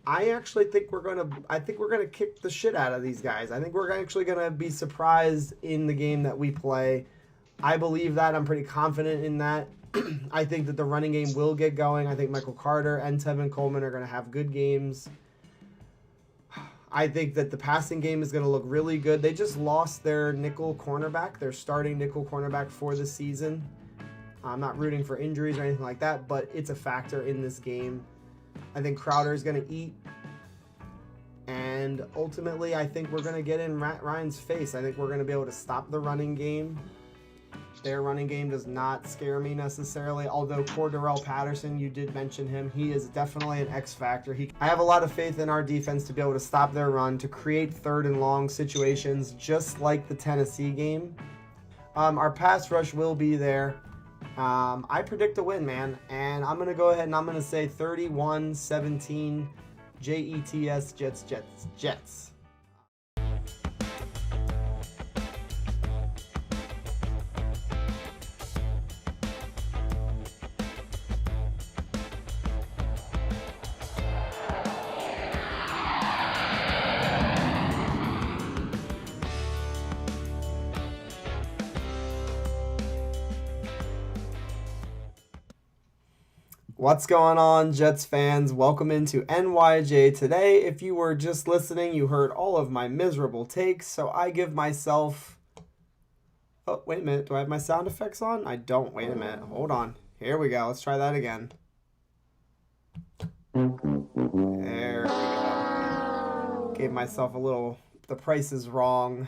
I actually think we're gonna kick the shit out of these guys. I think we're actually gonna be surprised in the game that we play. I believe that. I'm pretty confident in that. I think that the running game will get going. I think Michael Carter and Tevin Coleman are gonna have good games. I think that the passing game is going to look really good. They just lost their nickel cornerback, their starting nickel cornerback for the season. I'm not rooting for injuries or anything like that, but it's a factor in this game. I think Crowder is going to eat. And ultimately, I think we're going to get in Ryan's face. I think we're going to be able to stop the running game. Their running game does not scare me necessarily, although Cordarrelle Patterson, you did mention him. He is definitely an X factor. I have a lot of faith in our defense to be able to stop their run, to create third and long situations, just like the Tennessee game. Our pass rush will be there. I predict a win, man, and I'm going to go ahead and I'm going to say 31-17, Jets, Jets. What's going on, Jets fans? Welcome into NYJ today. If you were just listening, you heard all of my miserable takes, so I give myself... Oh, wait a minute. Do I have my sound effects on? I don't. Wait a minute. Hold on. Here we go. Let's try that again. There we go. Gave myself a little The Price is Wrong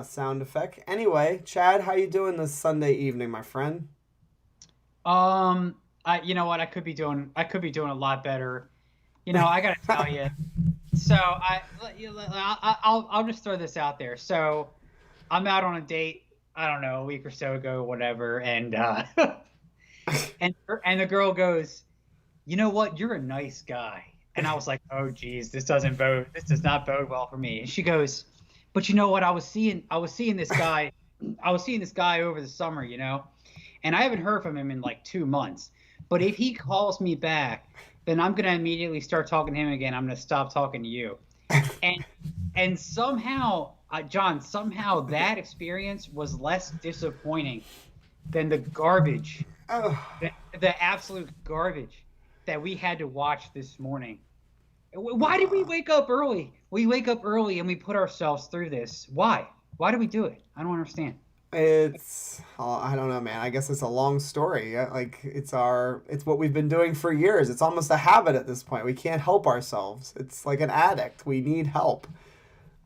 sound effect. Anyway, Chad, how you doing this Sunday evening, my friend? You know what? I could be doing a lot better. I gotta tell you. So I'll just throw this out there. So I'm out on a date. I don't know, a week or so ago, whatever, and and the girl goes, "You know what? You're a nice guy." And I was like, "Oh, geez, this does not bode well for me." And she goes, "But you know what? I was seeing this guy. I was seeing this guy over the summer, and I haven't heard from him in like 2 months. But if he calls me back, then I'm gonna immediately start talking to him again. I'm gonna stop talking to you." And somehow, John, somehow that experience was less disappointing than the garbage, the absolute garbage that we had to watch this morning. Why did we wake up early? We wake up early and we put ourselves through this. Why? Why do we do it? I don't understand. I don't know, man. I guess it's a long story. Like it's what we've been doing for years. It's almost a habit at this point. We can't help ourselves. It's like an addict. We need help.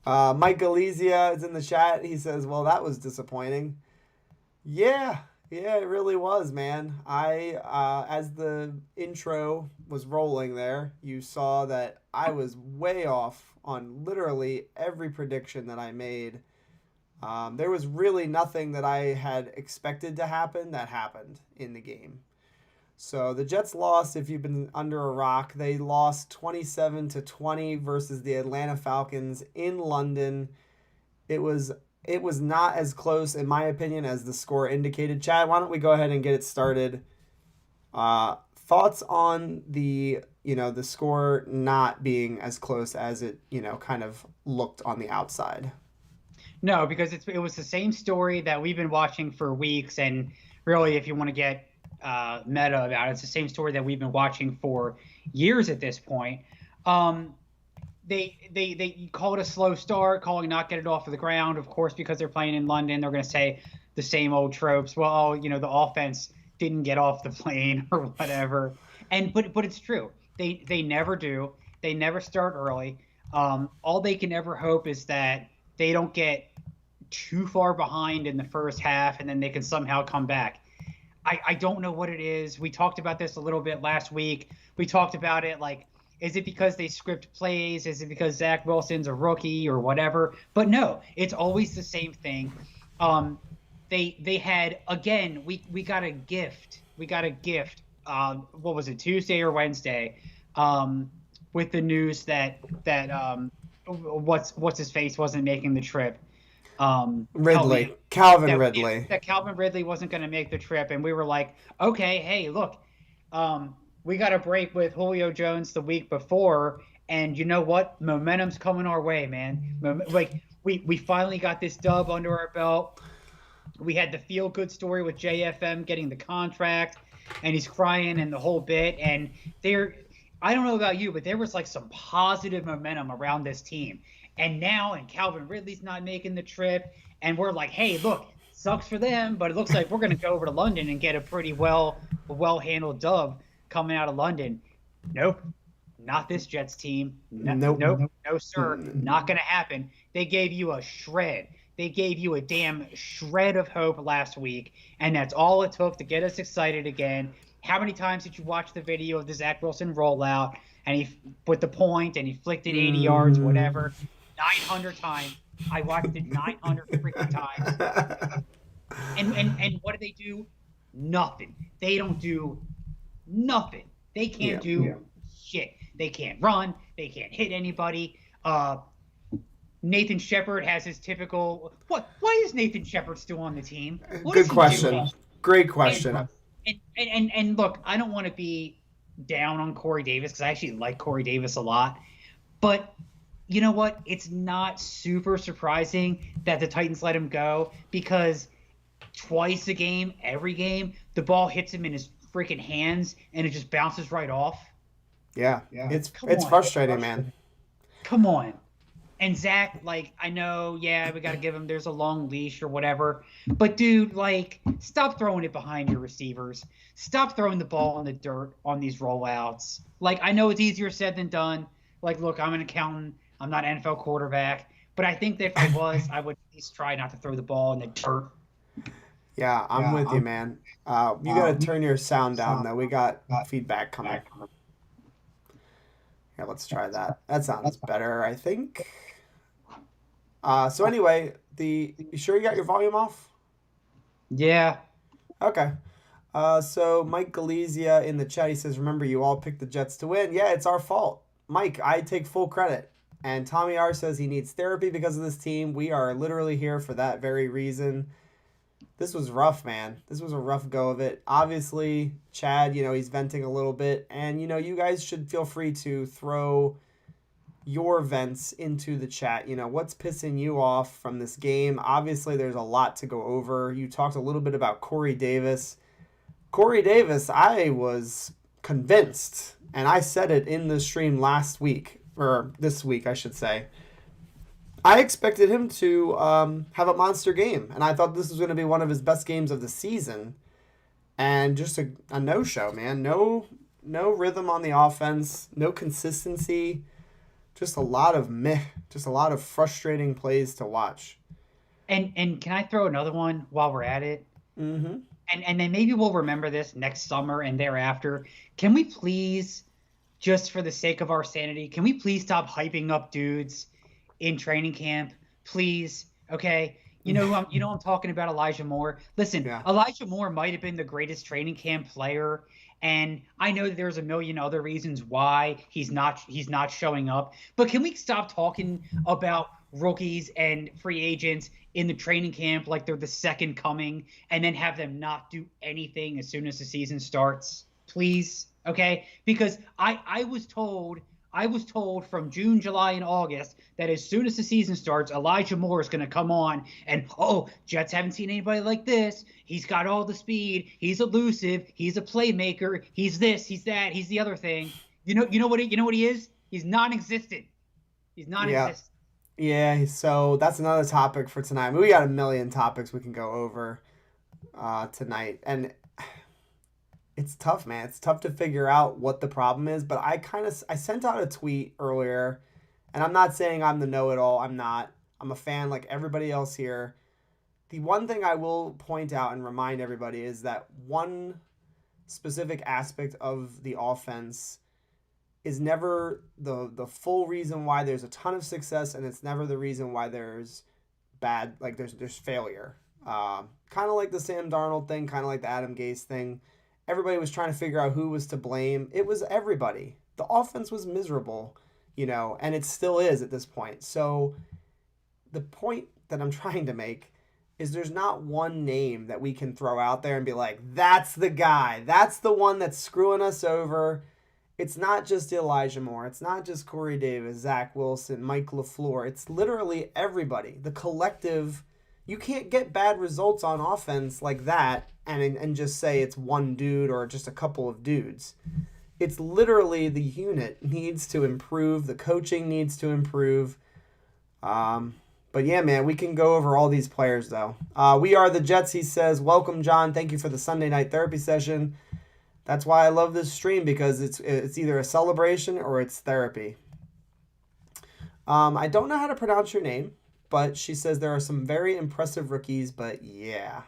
Mike Galizia is in the chat. He says, "Well, that was disappointing." Yeah, it really was, man. As the intro was rolling there, you saw that I was way off on literally every prediction that I made. There was really nothing that I had expected to happen that happened in the game. So the Jets lost. If you've been under a rock, they lost 27-20 versus the Atlanta Falcons in London. It was not as close, in my opinion, as the score indicated. Chad, why don't we go ahead and get it started? Thoughts on the score not being as close as it kind of looked on the outside? No, because it was the same story that we've been watching for weeks, and really, if you want to get meta about it, it's the same story that we've been watching for years at this point. They call it a slow start, calling not get it off of the ground. Of course, because they're playing in London, they're going to say the same old tropes. Well, the offense didn't get off the plane or whatever. But it's true. They never do. They never start early. All they can ever hope is that they don't get too far behind in the first half, and then they can somehow come back. I don't know what it is. We talked about this a little bit last week. We talked about it like, is it because they script plays? Is it because Zach Wilson's a rookie or whatever? But no, it's always the same thing. They had, again, we got a gift. We got a gift. What was it, Tuesday or Wednesday? With the news that what's his face wasn't making the trip. Calvin Ridley. That Calvin Ridley wasn't going to make the trip, and we were like, okay, hey, look, we got a break with Julio Jones the week before, and you know what? Momentum's coming our way, man. Like we finally got this dub under our belt. We had the feel good story with JFM getting the contract, and he's crying and the whole bit. And there, I don't know about you, but there was like some positive momentum around this team. And now, and Calvin Ridley's not making the trip, and we're like, hey, look, sucks for them, but it looks like we're going to go over to London and get a pretty well handled dub coming out of London. Nope, not this Jets team. No, Nope. nope, no, sir, not going to happen. They gave you a shred. They gave you a damn shred of hope last week, and that's all it took to get us excited again. How many times did you watch the video of the Zach Wilson rollout, and he put the point, and he flicked it 80 yards, whatever? 900 times. I watched it 900 freaking times. And what do they do? Nothing. They don't do nothing. They can't do shit. They can't run. They can't hit anybody. Nathan Shepard has his typical. Why is Nathan Shepard still on the team? Good question. Great question. And look, I don't want to be down on Corey Davis because I actually like Corey Davis a lot, but you know what? It's not super surprising that the Titans let him go because twice a game, every game, the ball hits him in his freaking hands and it just bounces right off. Yeah. It's frustrating, man. Come on. And Zach, like, I know, yeah, we got to give him, there's a long leash or whatever. But, dude, like, stop throwing it behind your receivers. Stop throwing the ball in the dirt on these rollouts. Like, I know it's easier said than done. Like, look, I'm an accountant. I'm not an NFL quarterback. But I think that if I was, I would at least try not to throw the ball in the dirt. Yeah, I'm with you, man. You got to turn your sound down, though. We got feedback coming. Yeah, let's try that. That sounds better, I think. So anyway, you sure you got your volume off? Yeah. Okay. So Mike Galizia in the chat, he says, remember, you all picked the Jets to win. Yeah, it's our fault. Mike, I take full credit. And Tommy R says he needs therapy because of this team. We are literally here for that very reason. This was rough, man. This was a rough go of it. Obviously, Chad, he's venting a little bit. And, you guys should feel free to throw your vents into the chat. What's pissing you off from this game? Obviously, there's a lot to go over. You talked a little bit about Corey Davis. Corey Davis, I was convinced, and I said it in the stream last week, or this week, I should say. I expected him to have a monster game, and I thought this was going to be one of his best games of the season. And just a no-show, man. No rhythm on the offense, no consistency. Just a lot of just a lot of frustrating plays to watch. And can I throw another one while we're at it? Mm-hmm. And then maybe we'll remember this next summer and thereafter. Can we please, just for the sake of our sanity, can we please stop hyping up dudes in training camp? Please, okay? You know I'm talking about, Elijah Moore. Listen, yeah. Elijah Moore might have been the greatest training camp player, and I know that there's a million other reasons why he's not showing up. But can we stop talking about rookies and free agents in the training camp like they're the second coming, and then have them not do anything as soon as the season starts? Please, okay? Because I was told from June, July, and August that as soon as the season starts, Elijah Moore is going to come on and, Jets haven't seen anybody like this. He's got all the speed. He's elusive. He's a playmaker. He's this. He's that. He's the other thing. You know what he is? He's non-existent. He's non-existent. Yeah. So that's another topic for tonight. I mean, we got a million topics we can go over tonight, and it's tough, man. It's tough to figure out what the problem is, but I sent out a tweet earlier, and I'm not saying I'm the know-it-all. I'm not. I'm a fan like everybody else here. The one thing I will point out and remind everybody is that one specific aspect of the offense is never the full reason why there's a ton of success, and it's never the reason why there's bad, like there's failure. Kind of like the Sam Darnold thing, kind of like the Adam Gase thing. Everybody was trying to figure out who was to blame. It was everybody. The offense was miserable, and it still is at this point. So the point that I'm trying to make is there's not one name that we can throw out there and be like, that's the guy. That's the one that's screwing us over. It's not just Elijah Moore. It's not just Corey Davis, Zach Wilson, Mike LaFleur. It's literally everybody. The collective. You can't get bad results on offense like that and just say it's one dude or just a couple of dudes. It's literally the unit needs to improve. The coaching needs to improve. But yeah, man, we can go over all these players, though. We are the Jets, he says. Welcome, John. Thank you for the Sunday night therapy session. That's why I love this stream, because it's either a celebration or it's therapy. I don't know how to pronounce your name, but she says there are some very impressive rookies, but yeah,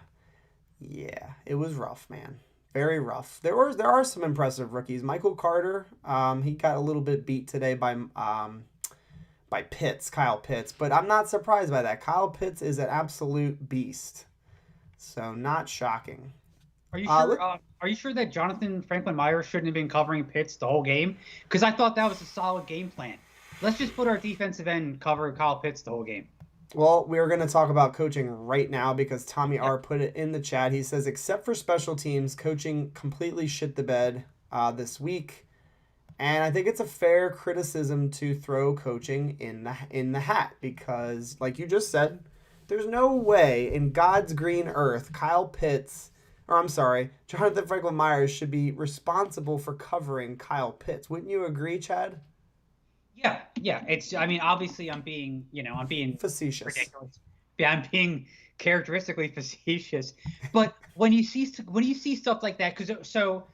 it was rough, man. Very rough. There are some impressive rookies. Michael Carter, he got a little bit beat today by Kyle Pitts, but I'm not surprised by that. Kyle Pitts is an absolute beast, so not shocking. Are you sure? Are you sure that Jonathan Franklin Myers shouldn't have been covering Pitts the whole game? Because I thought that was a solid game plan. Let's just put our defensive end cover Kyle Pitts the whole game. Well, we're going to talk about coaching right now because Tommy R. put it in the chat. He says, except for special teams, coaching completely shit the bed this week. And I think it's a fair criticism to throw coaching in the hat because, like you just said, there's no way in God's green earth Jonathan Franklin Myers should be responsible for covering Kyle Pitts. Wouldn't you agree, Chad? Yeah. Obviously I'm being facetious. Ridiculous. Yeah, I'm being characteristically facetious. But when you see stuff like that, so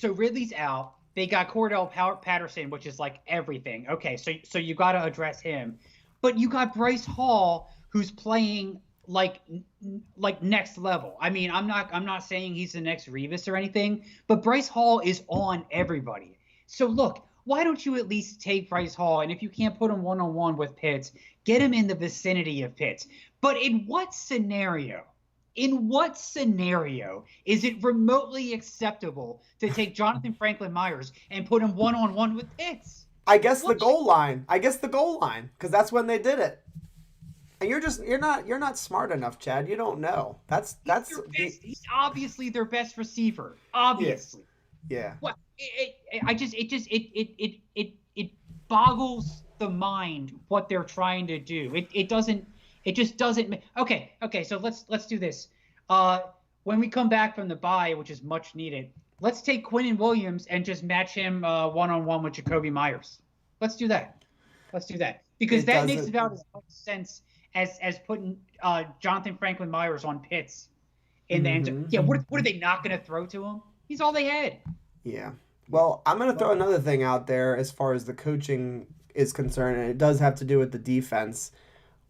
Ridley's out. They got Cordell Patterson, which is like everything. Okay, so you got to address him. But you got Bryce Hall, who's playing like next level. I mean, I'm not saying he's the next Revis or anything, but Bryce Hall is on everybody. So look, why don't you at least take Bryce Hall, and if you can't put him one-on-one with Pitts, get him in the vicinity of Pitts. But in what scenario is it remotely acceptable to take Jonathan Franklin Myers and put him one-on-one with Pitts? I guess the goal line, because that's when they did it. And you're not smart enough, Chad. You don't know. He's obviously their best receiver. Obviously. Yeah. What? It boggles the mind what they're trying to do. It just doesn't. Okay. So let's do this. When we come back from the bye, which is much needed, let's take Quinnen Williams and just match him one-on-one with Jacoby Myers. Let's do that. Because that makes about as much sense as putting Jonathan Franklin Myers on Pitts in the end. Yeah. What are they not going to throw to him? He's all they had. Yeah. Well, I'm going to throw another thing out there as far as the coaching is concerned, and it does have to do with the defense.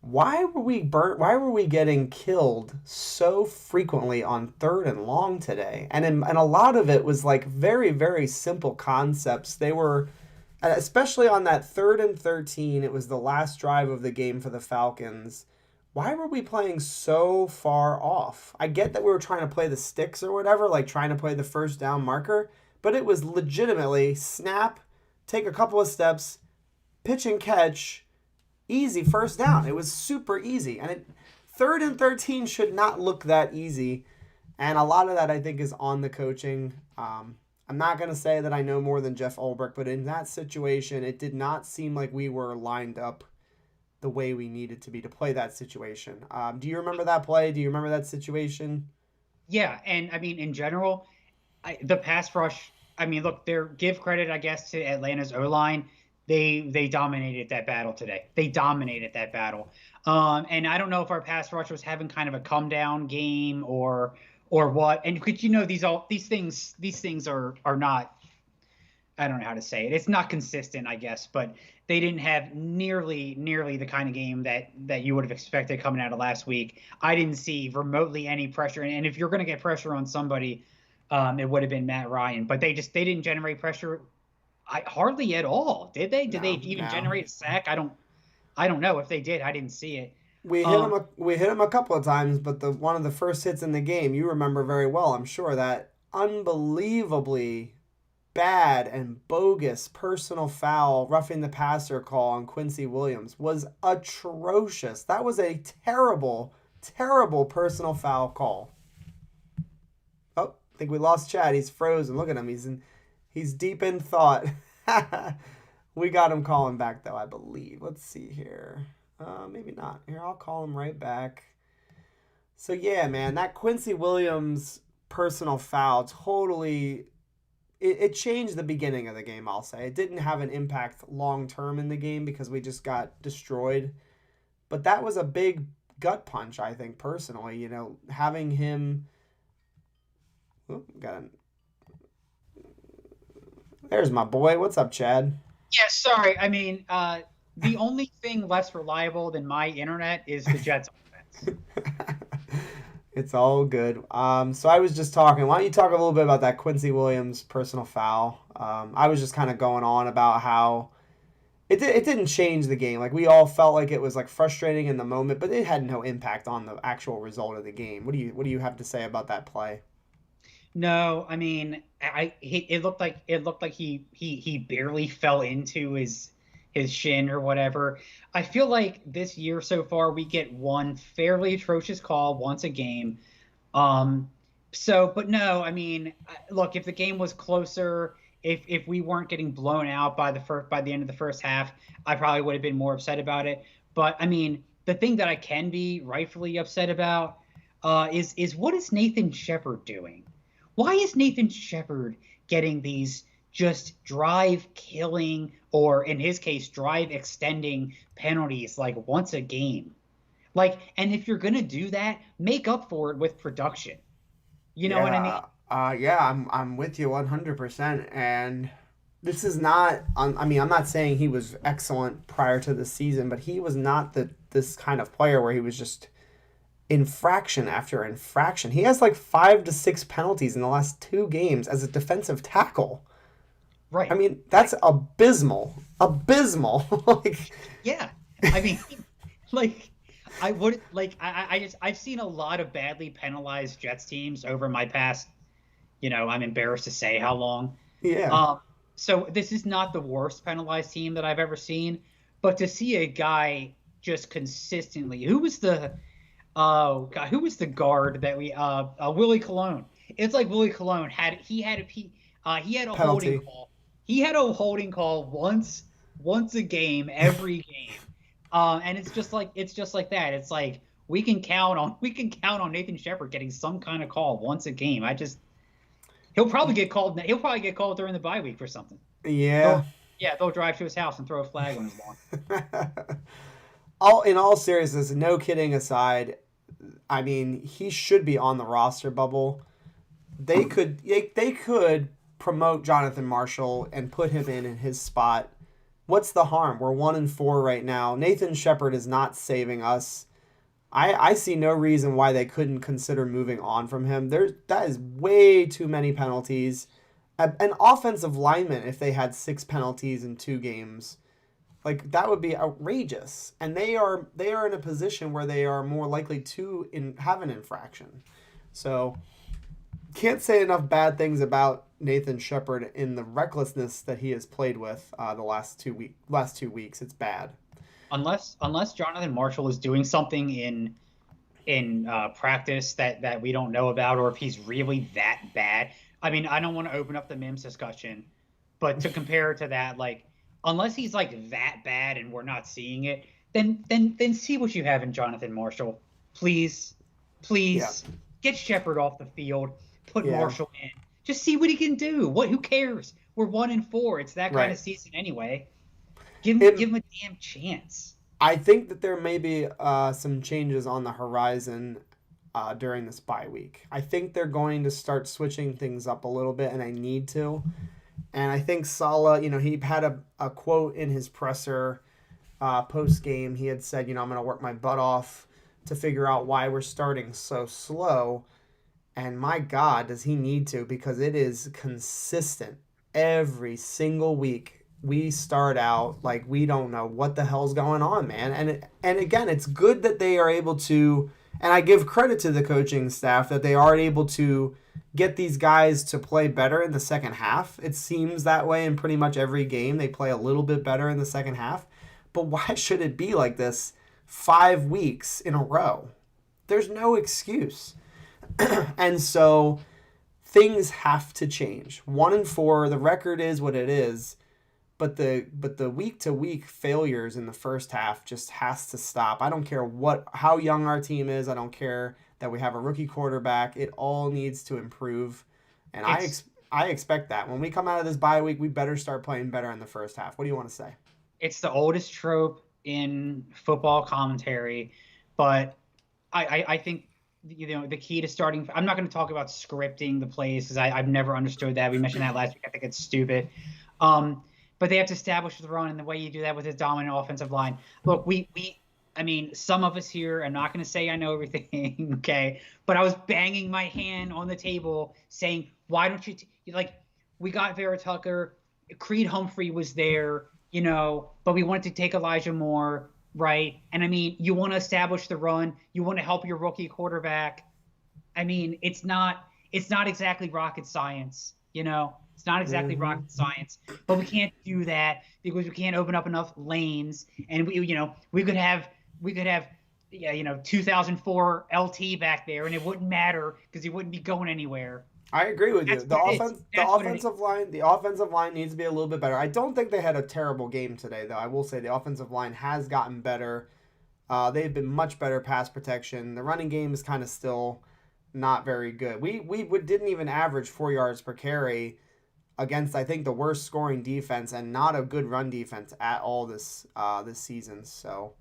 Why were we getting killed so frequently on 3rd and long today? And a lot of it was like very, very simple concepts. They were, especially on that 3rd and 13, it was the last drive of the game for the Falcons. Why were we playing so far off? I get that we were trying to play the sticks or whatever, like trying to play the first down marker, but it was legitimately snap, take a couple of steps, pitch and catch, easy first down. It was super easy. And 3rd and 13 should not look that easy. And a lot of that, I think, is on the coaching. I'm not going to say that I know more than Jeff Ulbrich, but in that situation, it did not seem like we were lined up the way we needed to be to play that situation. Do you remember that play? Do you remember that situation? Yeah, and I mean, in general, the pass rush, I mean, look, give credit, I guess, to Atlanta's O-line. They dominated that battle today. And I don't know if our pass rush was having kind of a come down game or what. And could these things are not, I don't know how to say it. It's not consistent, I guess, but they didn't have nearly the kind of game that you would have expected coming out of last week. I didn't see remotely any pressure. And if you're going to get pressure on somebody, it would have been Matt Ryan. But they didn't generate pressure hardly at all, did they? Did they even generate a sack? I don't know. If they did, I didn't see it. We hit him a couple of times, but one of the first hits in the game, you remember very well, I'm sure, that unbelievably bad and bogus personal foul, roughing the passer call on Quincy Williams was atrocious. That was a terrible terrible personal foul call. Oh, I think we lost Chad. He's frozen. Look at him. He's deep in thought. We got him calling back though, I believe. Let's see here. Maybe not. Here, I'll call him right back. So yeah, man, that Quincy Williams personal foul totally it changed the beginning of the game, I'll say. It didn't have an impact long term in the game because we just got destroyed. But that was a big gut punch, I think, personally. Having him. Oh, there's my boy. What's up, Chad? Yeah, sorry. I mean, the only thing less reliable than my internet is the Jets offense. It's all good. So I was just talking. Why don't you talk a little bit about that Quincy Williams personal foul? I was just kind of going on about how it didn't change the game. Like, we all felt like it was like frustrating in the moment, but it had no impact on the actual result of the game. What do you have to say about that play? No, I mean, it looked like he barely fell into his shin or whatever. I feel like this year so far we get one fairly atrocious call once a game. But no, I mean, look, if the game was closer, if we weren't getting blown out by the end of the first half, I probably would have been more upset about it. But I mean, the thing that I can be rightfully upset about is what is Nathan Shepard doing? Why is Nathan Shepard getting these just drive killing, or in his case, drive extending penalties like once a game? Like, and if you're gonna do that, make up for it with production. You know what I mean? Yeah, I'm with you 100%. And this is not. I mean, I'm not saying he was excellent prior to the season, but he was not this kind of player where he was just infraction after infraction. He has like 5 to 6 penalties in the last 2 games as a defensive tackle. Right. I mean, that's abysmal. Abysmal. Like, yeah. I mean, like, I've seen a lot of badly penalized Jets teams over my past, I'm embarrassed to say how long. Yeah. So this is not the worst penalized team that I've ever seen, but to see a guy just consistently, who was the guard that we Willie Colon. It's like Willie Colon had a Penalty. holding call. He had a holding call once a game, every game. And it's just like that. It's like we can count on Nathan Shepard getting some kind of call once a game. He'll probably get called during the bye week for something. Yeah. They'll drive to his house and throw a flag on his lawn. In all seriousness, no kidding aside, I mean, he should be on the roster bubble. They could promote Jonathan Marshall and put him in his spot. What's the harm? We're 1-4 right now. Nathan Shepard is not saving us. I see no reason why they couldn't consider moving on from him. That is way too many penalties. An offensive lineman, if they had 6 penalties in 2 games, like, that would be outrageous. And they are in a position where they are more likely to have an infraction. So, can't say enough bad things about Nathan Shepard in the recklessness that he has played with the last 2 weeks. It's bad. Unless Jonathan Marshall is doing something in practice that we don't know about, or if he's really that bad. I mean, I don't want to open up the Mims discussion, but to compare it to that, like, unless he's like that bad and we're not seeing it, then see what you have in Jonathan Marshall. Please, Yeah. get Shepard off the field, put Marshall in. Just see what he can do. Who cares? We're 1-4. It's that kind of season anyway. Give him a damn chance. I think that there may be some changes on the horizon during this bye week. I think they're going to start switching things up a little bit, and I need to. And I think Saleh, he had a quote in his presser post-game. He had said, I'm going to work my butt off to figure out why we're starting so slow. And my God, does he need to, because it is consistent. Every single week, we start out like we don't know what the hell's going on, man. And again, it's good that they are able to, and I give credit to the coaching staff that they are able to get these guys to play better in the second half. It seems that way in pretty much every game. They play a little bit better in the second half. But why should it be like this 5 weeks in a row? There's no excuse. And so things have to change. 1-4, the record is what it is, but the week to week failures in the first half just has to stop. I don't care how young our team is. I don't care that we have a rookie quarterback. It all needs to improve, and I expect that when we come out of this bye week, we better start playing better in the first half. What do you want to say? It's the oldest trope in football commentary, but I think the key to starting. I'm not going to talk about scripting the plays because I've never understood that. We mentioned that last week. I think it's stupid. But they have to establish the run, and the way you do that with a dominant offensive line. Look, I mean, some of us here, I'm not going to say I know everything, okay? But I was banging my hand on the table saying, why don't you, we got Vera Tucker, Creed Humphrey was there, but we wanted to take Elijah Moore, right? And I mean, you want to establish the run, you want to help your rookie quarterback. I mean, it's not exactly rocket science, It's not exactly rocket science, but we can't do that because we can't open up enough lanes. And we could have 2004 LT back there, and it wouldn't matter because he wouldn't be going anywhere. I agree with you. The offensive line needs to be a little bit better. I don't think they had a terrible game today, though. I will say the offensive line has gotten better. They've been much better pass protection. The running game is kind of still not very good. We didn't even average 4 yards per carry against, I think, the worst scoring defense and not a good run defense at all this season. So,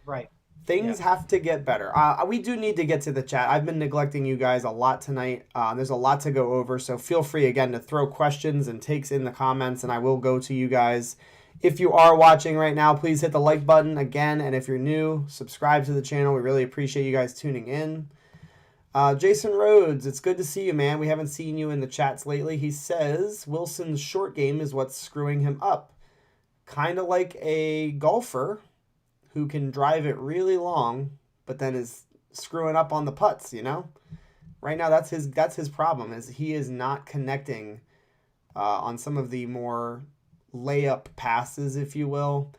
right, things have to get better. We do need to get to the chat. I've been neglecting you guys a lot tonight. There's a lot to go over, so feel free again to throw questions and takes in the comments, and I will go to you guys. If you are watching right now, please hit the like button again, and if you're new, subscribe to the channel. We really appreciate you guys tuning in. Jason Rhodes, it's good to see you, man. We haven't seen you in the chats lately. He says Wilson's short game is what's screwing him up. Kind of like a golfer who can drive it really long, but then is screwing up on the putts, Right now, that's his problem, is he is not connecting on some of the more layup passes, if you will.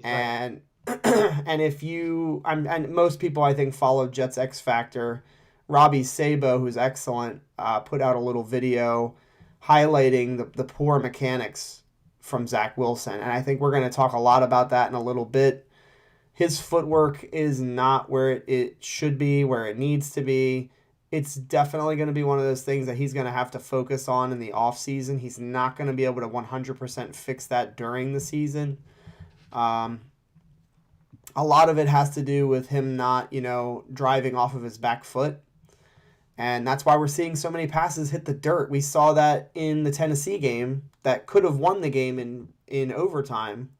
And and and most people, I think, follow Jets X Factor. Robbie Sabo, who's excellent, put out a little video highlighting the poor mechanics from Zach Wilson. And I think we're going to talk a lot about that in a little bit. His footwork is not where it should be, where it needs to be. It's definitely going to be one of those things that he's going to have to focus on in the offseason. He's not going to be able to 100% fix that during the season. A lot of it has to do with him not, driving off of his back foot. And that's why we're seeing so many passes hit the dirt. We saw that in the Tennessee game that could have won the game in overtime.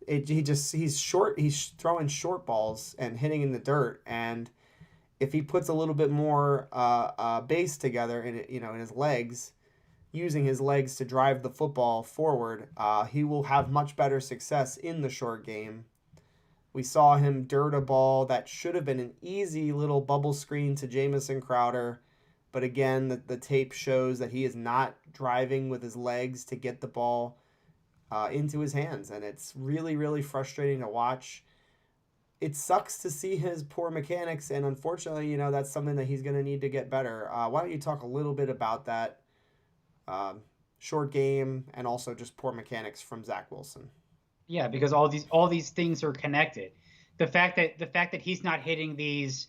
He's short. He's throwing short balls and hitting in the dirt. And if he puts a little bit more base together in his legs, using his legs to drive the football forward, he will have much better success in the short game. We saw him dirt a ball that should have been an easy little bubble screen to Jamison Crowder. But again, the tape shows that he is not driving with his legs to get the ball into his hands. And it's really, really frustrating to watch. It sucks to see his poor mechanics. And unfortunately, that's something that he's going to need to get better. Why don't you talk a little bit about that short game and also just poor mechanics from Zach Wilson? Yeah, because all these things are connected. The fact that he's not hitting these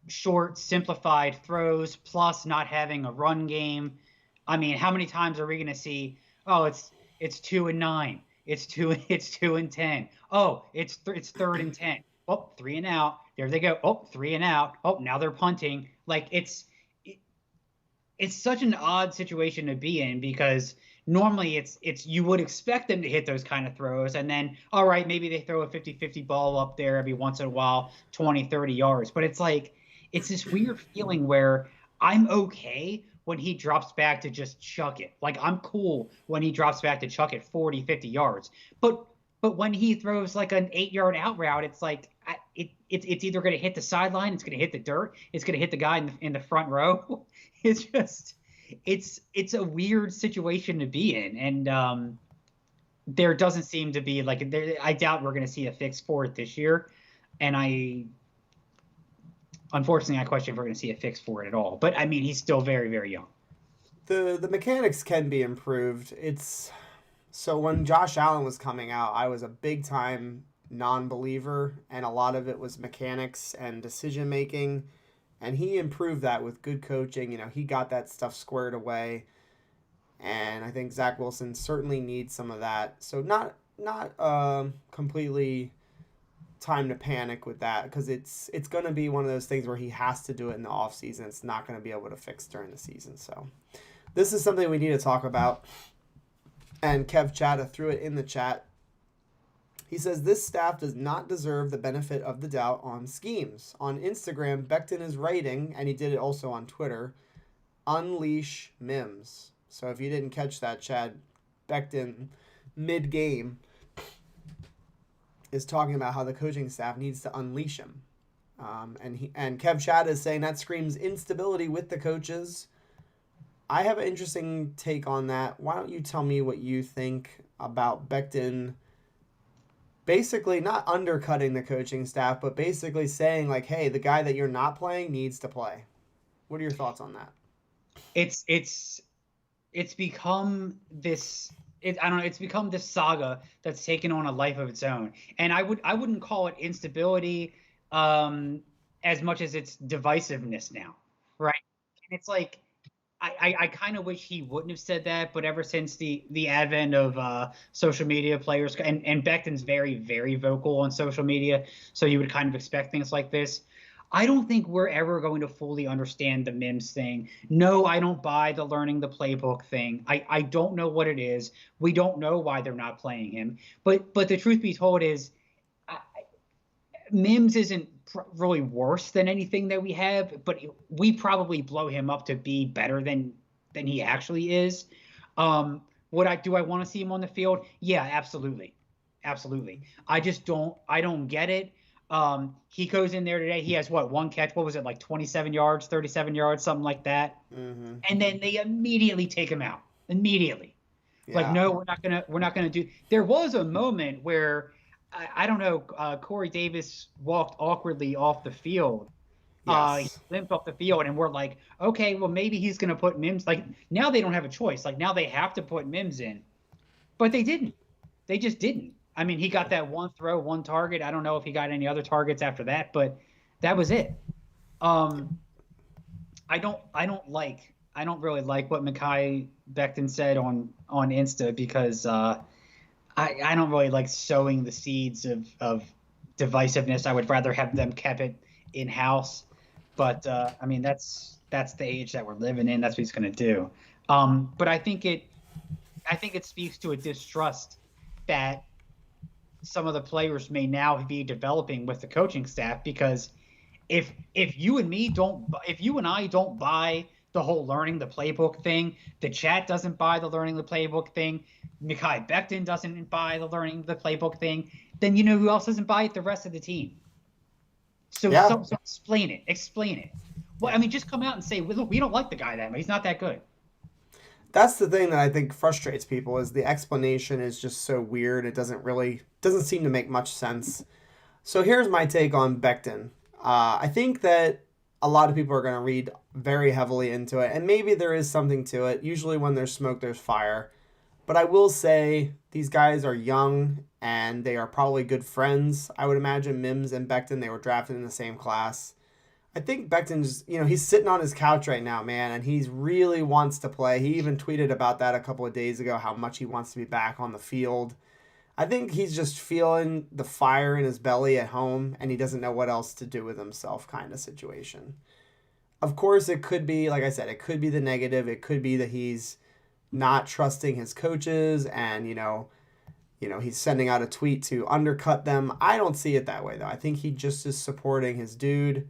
short, simplified throws, plus not having a run game. I mean, how many times are we going to see? Oh, it's 2 and 9. It's 2 and 10. Oh, it's 3rd and 10. Oh, 3 and out. There they go. Oh, 3 and out. Oh, now they're punting. Like it's such an odd situation to be in because normally it's you would expect them to hit those kind of throws, and then all right, maybe they throw a 50-50 ball up there every once in a while, 20-30 yards, but it's like it's this weird feeling where I'm okay when he drops back to just chuck it. Like I'm cool when he drops back to chuck it 40-50 yards, but when he throws like an 8-yard out route, it's like it's either going to hit the sideline, it's going to hit the dirt, it's going to hit the guy in the front row. It's just it's a weird situation to be in, and there doesn't seem to be I doubt we're going to see a fix for it this year, and unfortunately, I question if we're going to see a fix for it at all. But I mean, he's still very, very young. The mechanics can be improved. It's so when Josh Allen was coming out, I was a big time non-believer, and a lot of it was mechanics and decision making, and he improved that with good coaching. He got that stuff squared away, and I think Zach Wilson certainly needs some of that. So not completely time to panic with that, because it's going to be one of those things where he has to do it in the off season. It's not going to be able to fix during the season. So this is something we need to talk about. And Kev Chatta threw it in the chat. He says, this staff does not deserve the benefit of the doubt on schemes. On Instagram, Becton is writing, and he did it also on Twitter, unleash Mims. So if you didn't catch that, Chad, Becton, mid-game, is talking about how the coaching staff needs to unleash him. And Kev Chatta is saying that screams instability with the coaches. I have an interesting take on that. Why don't you tell me what you think about Becton basically not undercutting the coaching staff, but basically saying, like, hey, the guy that you're not playing needs to play. What are your thoughts on that? It's become this. I don't know. It's become this saga that's taken on a life of its own, and I wouldn't call it instability as much as it's divisiveness now, right? And it's like I kind of wish he wouldn't have said that, but ever since the advent of social media players, and Becton's very, very vocal on social media, so you would kind of expect things like this. I don't think we're ever going to fully understand the Mims thing. No, I don't buy the learning the playbook thing. I don't know what it is. We don't know why they're not playing him. But the truth be told is, Mims isn't really worse than anything that we have, but we probably blow him up to be better than he actually is. Do I want to see him on the field? Yeah, absolutely. Absolutely. I don't get it. He goes in there today. He has one catch. What was it, like 27 yards, 37 yards, something like that. Mm-hmm. And then they immediately take him out. Immediately. Yeah. Like, no, we're not gonna do. There was a moment where I don't know. Corey Davis walked awkwardly off the field. He limped off the field, and we're like, okay, well, maybe he's going to put Mims. Like, now they don't have a choice. Like, now they have to put Mims in. But they didn't. They just didn't. I mean, he got that one throw, one target. I don't know if he got any other targets after that, but that was it. I don't really like what Mekhi Becton said on Insta, because I don't really like sowing the seeds of divisiveness. I would rather have them kept it in house. But I mean, that's the age that we're living in. That's what he's going to do. But I think it speaks to a distrust that some of the players may now be developing with the coaching staff, because if you and I don't buy the whole learning the playbook thing, the chat doesn't buy the learning the playbook thing, Mekhi Becton doesn't buy the learning the playbook thing, then you know who else doesn't buy it? The rest of the team. So explain it. Well, I mean, just come out and say, look, we don't like the guy that much. He's not that good. That's the thing that I think frustrates people, is the explanation is just so weird. It doesn't seem to make much sense. So here's my take on Becton. I think that a lot of people are going to read very heavily into it, and maybe there is something to it. Usually when there's smoke, there's fire. But I will say these guys are young, and they are probably good friends. I would imagine Mims and Becton, they were drafted in the same class. I think Becton's, he's sitting on his couch right now, man, and he really wants to play. He even tweeted about that a couple of days ago, how much he wants to be back on the field. I think he's just feeling the fire in his belly at home, and he doesn't know what else to do with himself kind of situation. Of course, it could be, like I said, it could be the negative. It could be that he's not trusting his coaches, and, he's sending out a tweet to undercut them. I don't see it that way, though. I think he just is supporting his dude.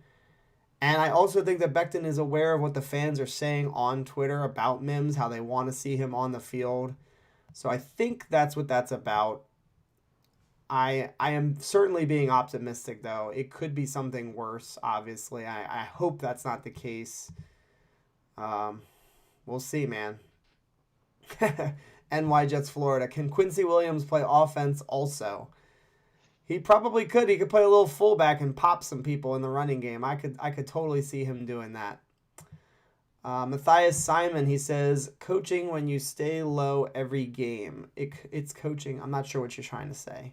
And I also think that Becton is aware of what the fans are saying on Twitter about Mims, how they want to see him on the field. So I think that's what that's about. I am certainly being optimistic, though. It could be something worse, obviously. I hope that's not the case. We'll see, man. NY Jets Florida. Can Quincy Williams play offense also? He probably could. He could play a little fullback and pop some people in the running game. I could totally see him doing that. Matthias Simon, he says, coaching when you stay low every game. It's coaching. I'm not sure what you're trying to say.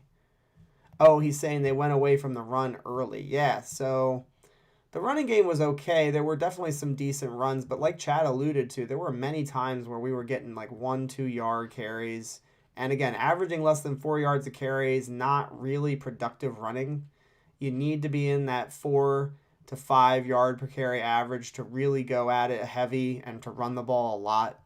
Oh, he's saying they went away from the run early. Yeah, so the running game was okay. There were definitely some decent runs, but like Chad alluded to, there were many times where we were getting like 1-2 yard carries. And again, averaging less than 4 yards a carry is not really productive running. You need to be in that 4 to 5 yard per carry average to really go at it heavy and to run the ball a lot.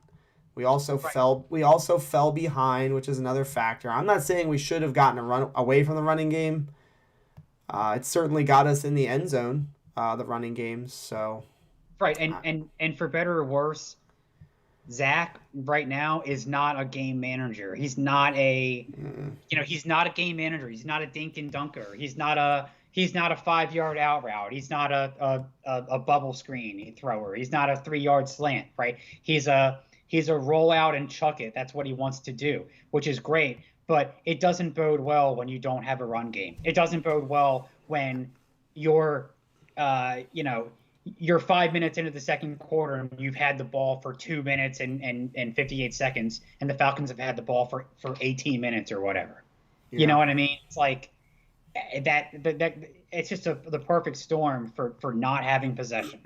We also fell behind, which is another factor. I'm not saying we should have gotten a run away from the running game. It certainly got us in the end zone, the running games. So Right, and for better or worse, Zach right now is not a game manager. He's not a game manager. He's not a dink and dunker. He's not a 5 yard out route. He's not a bubble screen thrower. He's not a 3 yard slant, right? He's a roll out and chuck it. That's what he wants to do, which is great. But it doesn't bode well when you don't have a run game. It doesn't bode well when you're 5 minutes into the second quarter and you've had the ball for 2 minutes and 58 seconds, and the Falcons have had the ball for 18 minutes or whatever. Yeah. You know what I mean? It's like that it's just the perfect storm for not having possession.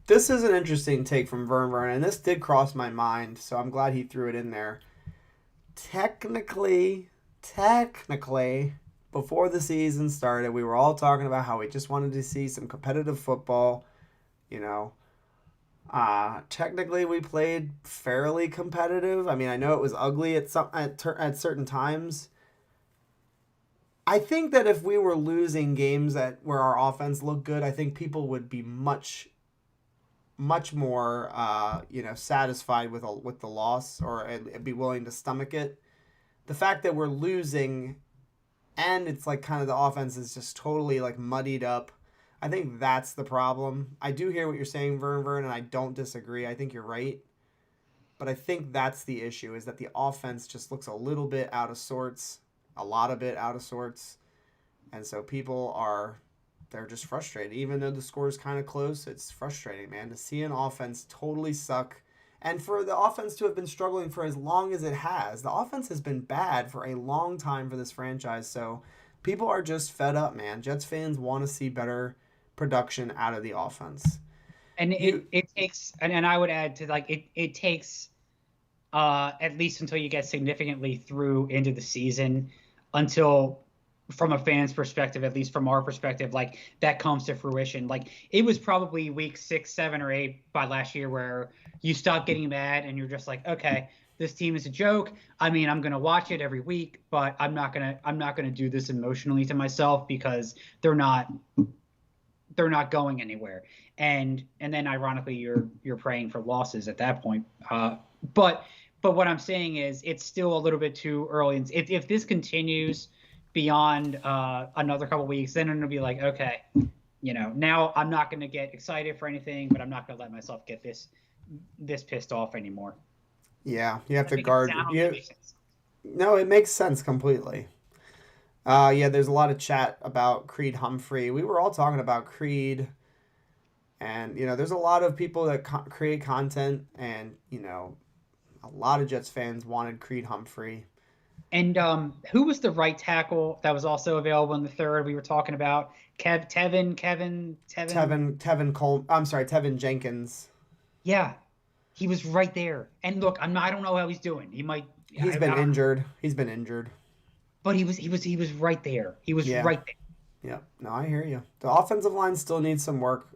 This is an interesting take from Vern, and this did cross my mind, so I'm glad he threw it in there. Technically, before the season started, we were all talking about how we just wanted to see some competitive football. Technically, we played fairly competitive. I mean, I know it was ugly at certain times. I think that if we were losing games where our offense looked good, I think people would be much more, satisfied with the loss, or be willing to stomach it. The fact that we're losing, and it's like kind of the offense is just totally like muddied up, I think that's the problem. I do hear what you're saying, Vern, and I don't disagree. I think you're right. But I think that's the issue, is that the offense just looks a little bit out of sorts, a lot of it out of sorts. And so they're just frustrated. Even though the score is kind of close, it's frustrating, man, to see an offense totally suck. And for the offense to have been struggling for as long as it has. The offense has been bad for a long time for this franchise. So people are just fed up, man. Jets fans want to see better production out of the offense. And it takes, and I would add to, like, it takes at least until you get significantly through into the season, until, from a fan's perspective, at least from our perspective, like, that comes to fruition. Like, it was probably week 6, 7, or 8 by last year where you stop getting mad and you're just like, okay, this team is a joke. I mean, I'm gonna watch it every week, but I'm not gonna do this emotionally to myself, because they're not going anywhere. And then ironically, you're praying for losses at that point. But what I'm saying is, it's still a little bit too early. If this continues beyond another couple weeks, then it'll be like, okay, now I'm not going to get excited for anything, but I'm not going to let myself get this pissed off anymore. Yeah, you have to guard. No, it makes sense completely. There's a lot of chat about Creed Humphrey. We were all talking about Creed, and there's a lot of people that create content, and a lot of Jets fans wanted Creed Humphrey. And who was the right tackle that was also available in the third? We were talking about Tevin Cole. I'm sorry, Tevin Jenkins. Yeah, he was right there. And look, I don't know how he's doing. He's been injured. But he was right there. He was right there. Yeah. No, I hear you. The offensive line still needs some work.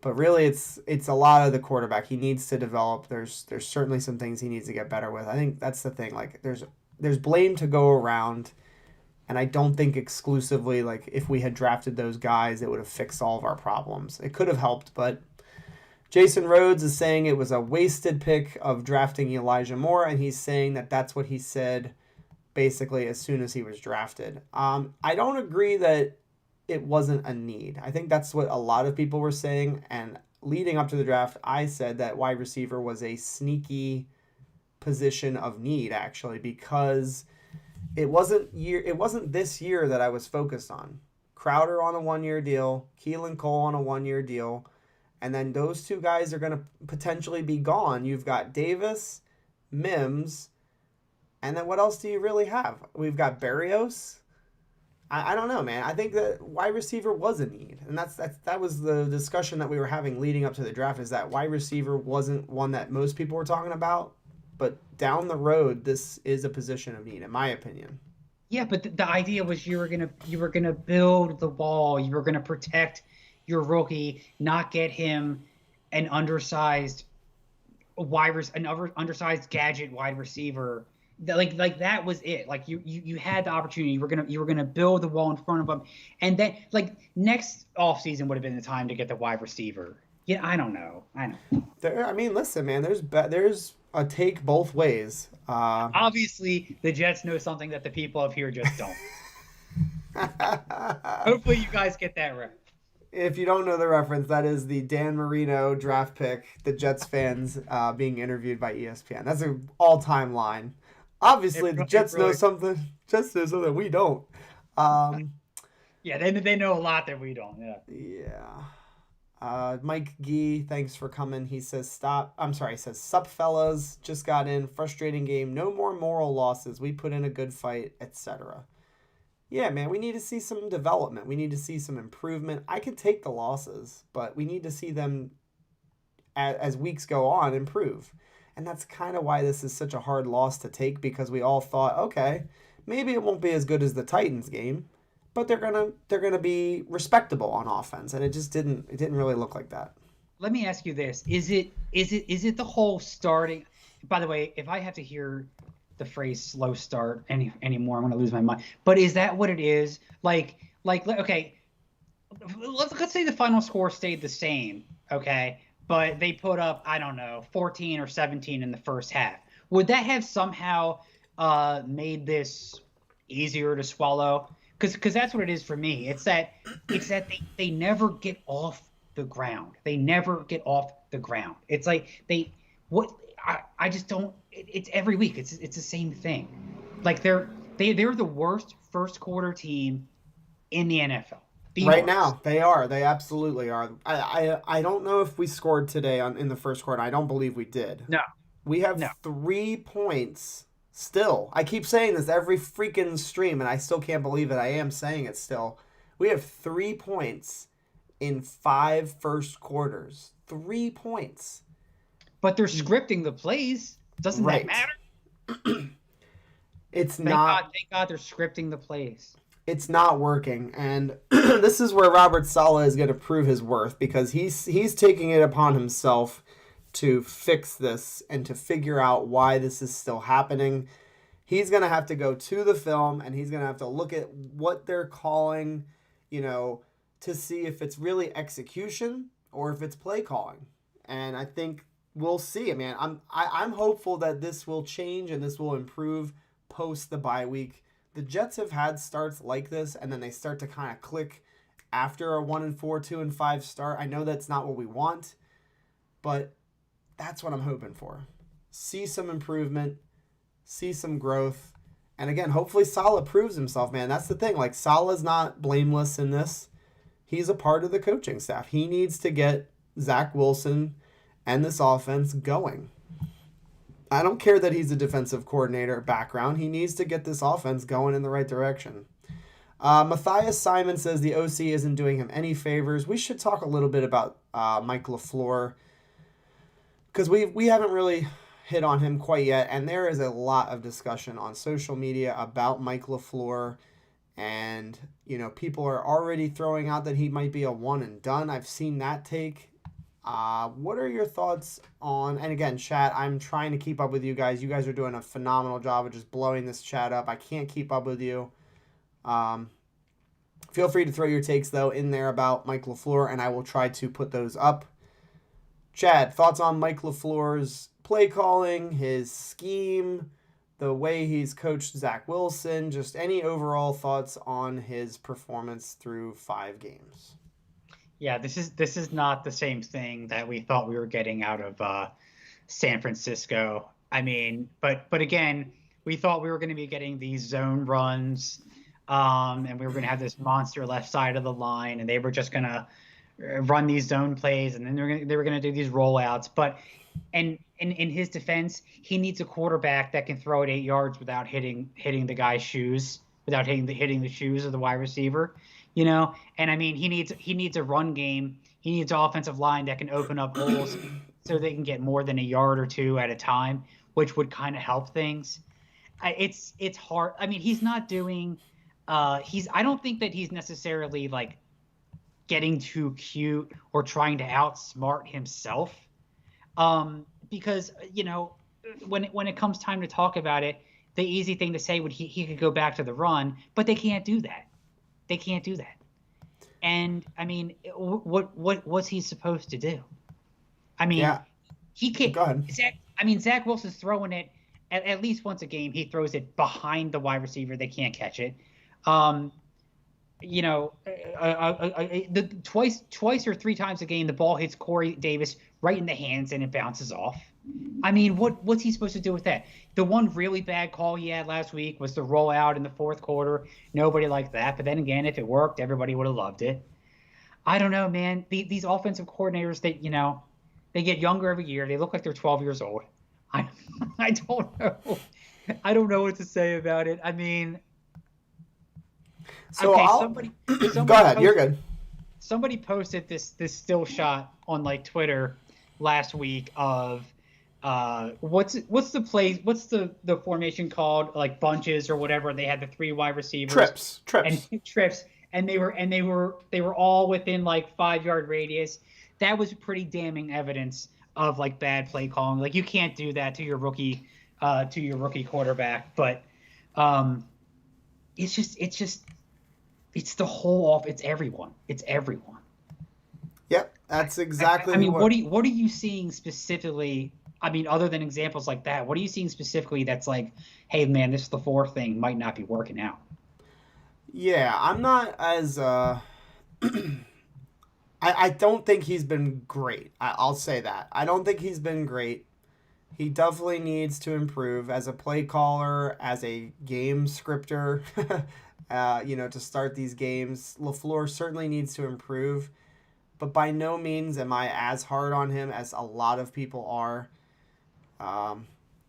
But really, it's a lot of the quarterback. He needs to develop. There's certainly some things he needs to get better with. I think that's the thing. Like, there's blame to go around, and I don't think exclusively, like, if we had drafted those guys, it would have fixed all of our problems. It could have helped, but Jason Rhodes is saying it was a wasted pick of drafting Elijah Moore, and he's saying that that's what he said basically as soon as he was drafted. I don't agree that it wasn't a need. I think that's what a lot of people were saying, and leading up to the draft, I said that wide receiver was a sneaky position of need, actually, because It wasn't this year that I was focused on. Crowder on a 1 year deal, Keelan Cole on a 1 year deal, and then those two guys are going to potentially be gone. You've got Davis, Mims, and then what else do you really have? We've got Barrios. I don't know, man. I think that wide receiver was a need, and that was the discussion that we were having leading up to the draft. Is that wide receiver wasn't one that most people were talking about, but down the road, this is a position of need, in my opinion. Yeah, but the idea was you were gonna build the wall. You were gonna protect your rookie, not get him an undersized undersized gadget wide receiver. Like that was it. Like you had the opportunity. You were gonna build the wall in front of him, and then like next offseason would have been the time to get the wide receiver. Yeah, I don't know. I know. I mean, listen, man. There's a take both ways. Obviously, the Jets know something that the people up here just don't. Hopefully, you guys get that right. If you don't know the reference, that is the Dan Marino draft pick, the Jets fans being interviewed by ESPN. That's an all-time line. Obviously, the Jets know something. Jets know something we don't. Yeah, they know a lot that we don't. Yeah. Yeah. Mike Gee, thanks for coming. He says, he says, sup fellas, just got in, frustrating game, no more moral losses, we put in a good fight, etc. Yeah, man, we need to see some development. We need to see some improvement. I could take the losses, but we need to see them, as weeks go on, improve. And that's kind of why this is such a hard loss to take, because we all thought, okay, maybe it won't be as good as the Titans game, but they're gonna be respectable on offense, and it didn't really look like that. Let me ask you this: Is it the whole starting? By the way, if I have to hear the phrase "slow start" anymore, I'm gonna lose my mind. But is that what it is? Like okay, let's say the final score stayed the same, okay, but they put up, I don't know, 14 or 17 in the first half. Would that have somehow made this easier to swallow? Because that's what it is for me. It's that they never get off the ground. They never get off the ground. It's like I just don't. It's every week. It's the same thing. Like they're the worst first quarter team in the NFL. Right now, they are. They absolutely are. I don't know if we scored today in the first quarter. I don't believe we did. No. We have 3 points still. I keep saying this every freaking stream, and I still can't believe it. I am saying it still. We have 3 points in 5 first quarters. 3 points. But they're scripting the plays. Doesn't that matter? Thank God they're scripting the plays. It's not working, and this is where Robert Saleh is going to prove his worth, because he's taking it upon himself to fix this and to figure out why this is still happening. He's going to have to go to the film, and he's going to have to look at what they're calling, to see if it's really execution or if it's play calling. And I think we'll see it, man. I'm hopeful that this will change and this will improve post the bye week. The Jets have had starts like this, and then they start to kind of click after a 1-4, 2-5 start. I know that's not what we want, but that's what I'm hoping for. See some improvement, see some growth, and again, hopefully Saleh proves himself, man. That's the thing. Like, Saleh's not blameless in this. He's a part of the coaching staff. He needs to get Zach Wilson and this offense going. I don't care that he's a defensive coordinator background. He needs to get this offense going in the right direction. Matthias Simon says the OC isn't doing him any favors. We should talk a little bit about Mike LaFleur, because we haven't really hit on him quite yet, and there is a lot of discussion on social media about Mike LaFleur, and people are already throwing out that he might be a one and done. I've seen that take. What are your thoughts on, and again, chat, I'm trying to keep up with you guys. You guys are doing a phenomenal job of just blowing this chat up. I can't keep up with you. Feel free to throw your takes, though, in there about Mike LaFleur, and I will try to put those up. Chad, thoughts on Mike LaFleur's play calling, his scheme, the way he's coached Zach Wilson, just any overall thoughts on his performance through 5 games? Yeah, this is not the same thing that we thought we were getting out of San Francisco. I mean, but again, we thought we were going to be getting these zone runs, and we were going to have this monster left side of the line, and they were just going to run these zone plays, and then they were going to do these rollouts. But and in his defense, he needs a quarterback that can throw it 8 yards without hitting the guy's shoes, without hitting the shoes of the wide receiver, And I mean, he needs a run game. He needs an offensive line that can open up holes so they can get more than a yard or two at a time, which would kind of help things. It's hard. I mean, he's not doing. I don't think that he's necessarily like getting too cute or trying to outsmart himself. Because when it comes time to talk about it, the easy thing to say would he could go back to the run, but they can't do that. They can't do that. And I mean, what's he supposed to do? I mean, he can't. Go ahead. Zach Wilson's throwing it at least once a game. He throws it behind the wide receiver. They can't catch it. Twice or three times a game, the ball hits Corey Davis right in the hands and it bounces off. I mean, what's he supposed to do with that? The one really bad call he had last week was the rollout in the fourth quarter. Nobody liked that. But then again, if it worked, everybody would have loved it. I don't know, man. These offensive coordinators, they get younger every year. They look like they're 12 years old. I don't know. I don't know what to say about it. I mean, so okay, somebody go ahead. You're good. Somebody posted this still shot on like Twitter last week of what's the formation called, like bunches or whatever. They had the 3 wide receivers. Trips. And they were all within like 5-yard radius. That was pretty damning evidence of like bad play calling. Like you can't do that to your rookie quarterback. But it's the whole off. It's everyone. Yep, that's exactly. I mean, what are you seeing specifically? I mean, other than examples like that, what are you seeing specifically that's like, hey, man, this LaFleur thing might not be working out? Yeah, I'm not as. I don't think he's been great. I'll say that. I don't think he's been great. He definitely needs to improve as a play caller, as a game scripter. To start these games, LaFleur certainly needs to improve. But by no means am I as hard on him as a lot of people are.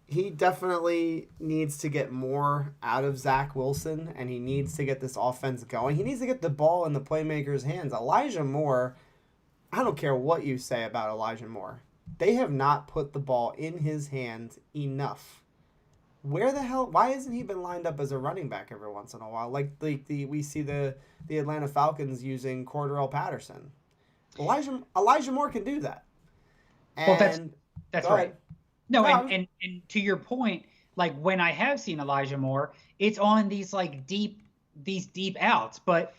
He definitely needs to get more out of Zach Wilson, and he needs to get this offense going. He needs to get the ball in the playmakers' hands. Elijah Moore, I don't care what you say about Elijah Moore. They have not put the ball in his hands enough. Where the hell? Why hasn't he been lined up as a running back every once in a while? Like we see the Atlanta Falcons using Cordarrelle Patterson. Elijah Moore can do that. And well, that's right. No, and to your point, like when I have seen Elijah Moore, it's on these like deep outs, but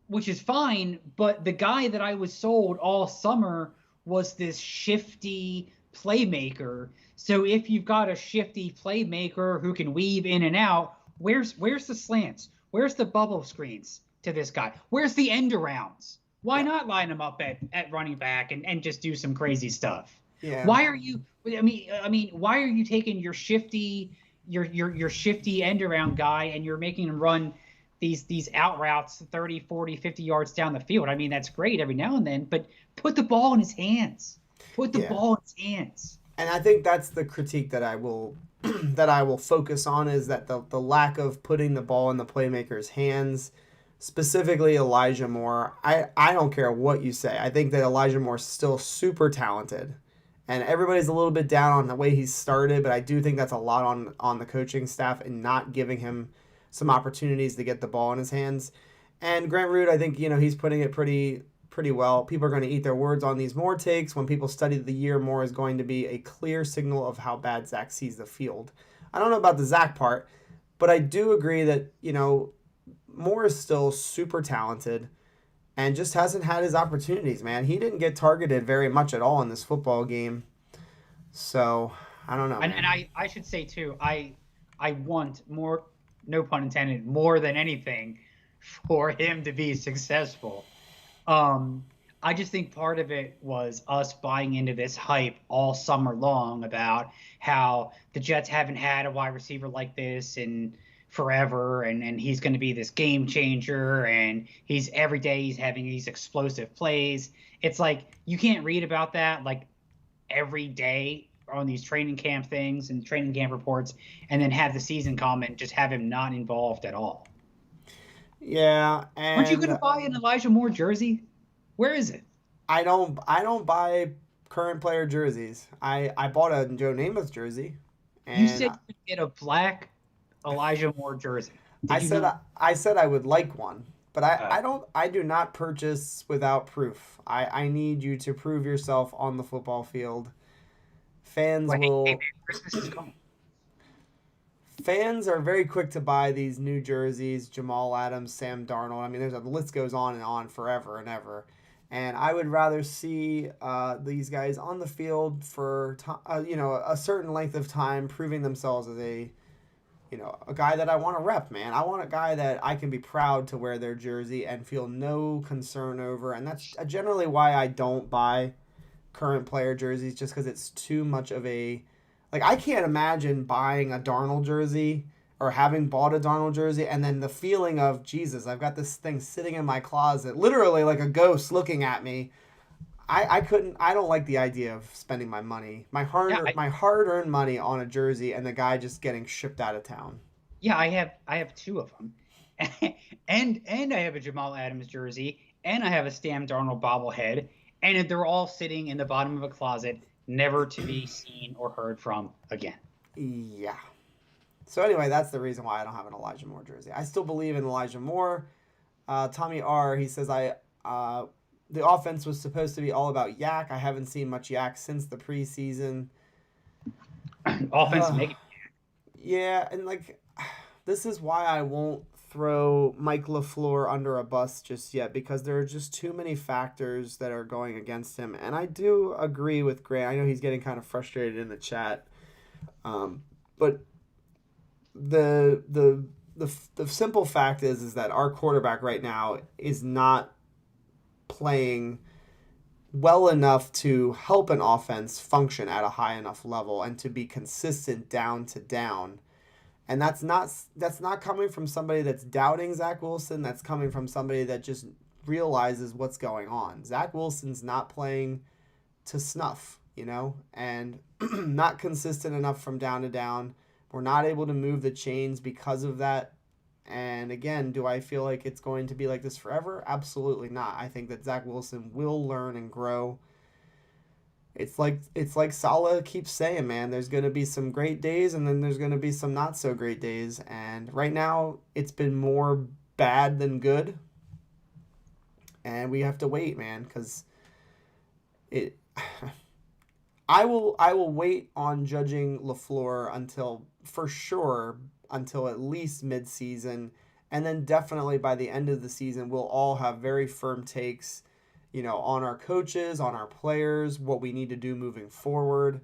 which is fine. But the guy that I was sold all summer was this shifty playmaker. So if you've got a shifty playmaker who can weave in and out, where's the slants? Where's the bubble screens to this guy? Where's the end arounds? Why not line him up at running back and just do some crazy stuff? Yeah. Why are you? I mean, why are you taking your shifty end around guy and you're making him run these out routes 30, 40, 50 yards down the field? I mean, that's great every now and then, but put the ball in his hands. Put the ball in his hands. And I think that's the critique that I will focus on, is that the lack of putting the ball in the playmaker's hands. Specifically Elijah Moore. I don't care what you say. I think that Elijah Moore is still super talented. And everybody's a little bit down on the way he started, but I do think that's a lot on the coaching staff and not giving him some opportunities to get the ball in his hands. And Grant Root, I think, he's putting it pretty well. People are going to eat their words on these Moore takes. When people study the year, Moore is going to be a clear signal of how bad Zach sees the field. I don't know about the Zach part, but I do agree that, Moore is still super talented and just hasn't had his opportunities, man. He didn't get targeted very much at all in this football game. So, I don't know. And I should say, too, I want more, no pun intended, more than anything for him to be successful. I just think part of it was us buying into this hype all summer long about how the Jets haven't had a wide receiver like this in forever, and he's going to be this game changer, and he's every day he's having these explosive plays. It's like you can't read about that like every day on these training camp things and training camp reports, and then have the season come and just have him not involved at all. Yeah, Aren't you going and to buy an Elijah Moore jersey? Where is it? I don't buy current player jerseys. I bought a Joe Namath jersey, You and said you could get a black Elijah Moore jersey. I Did you said not? I said I would like one, but Uh, I do not purchase without proof. I need you to prove yourself on the football field. Fans like, hey will man, Christmas is coming. Fans are very quick to buy these new jerseys, Jamal Adams, Sam Darnold. I mean, the list goes on and on forever and ever. And I would rather see these guys on the field for a certain length of time, proving themselves as a guy that I want to rep, man. I want a guy that I can be proud to wear their jersey and feel no concern over. And that's generally why I don't buy current player jerseys, just because it's too much of a like I can't imagine buying a Darnold jersey or having bought a Darnold jersey and then the feeling of Jesus, I've got this thing sitting in my closet, literally like a ghost looking at me. I couldn't. I don't like the idea of spending my money, Yeah, my hard earned money on a jersey, and the guy just getting shipped out of town. yeah, I have two of them, and I have a Jamal Adams jersey, and I have a Sam Darnold bobblehead, and they're all sitting in the bottom of a closet, never to be seen or heard from again. Yeah. So anyway, that's the reason why I don't have an Elijah Moore jersey. I still believe in Elijah Moore. Tommy R. He says the offense was supposed to be all about Yak. I haven't seen much Yak since the preseason. Offense Uh, make yeah, and like this is why I won't throw Mike LaFleur under a bus just yet because there are just too many factors that are going against him. And I do agree with Grant. I know he's getting kind of frustrated in the chat. But the simple fact is that our quarterback right now is not playing well enough to help an offense function at a high enough level and to be consistent down to down. And that's not coming from somebody that's doubting Zach Wilson. That's coming from somebody that just realizes what's going on. Zach Wilson's not playing to snuff, and not consistent enough from down to down. We're not able to move the chains because of that. And again, do I feel like it's going to be like this forever? Absolutely not. I think that Zach Wilson will learn and grow. It's like Saleh keeps saying, man, there's going to be some great days and then there's going to be some not so great days. And right now it's been more bad than good. And we have to wait, man, cuz it I will wait on judging LaFleur until for sure until at least mid-season, and then definitely by the end of the season we'll all have very firm takes, on our coaches, on our players, what we need to do moving forward.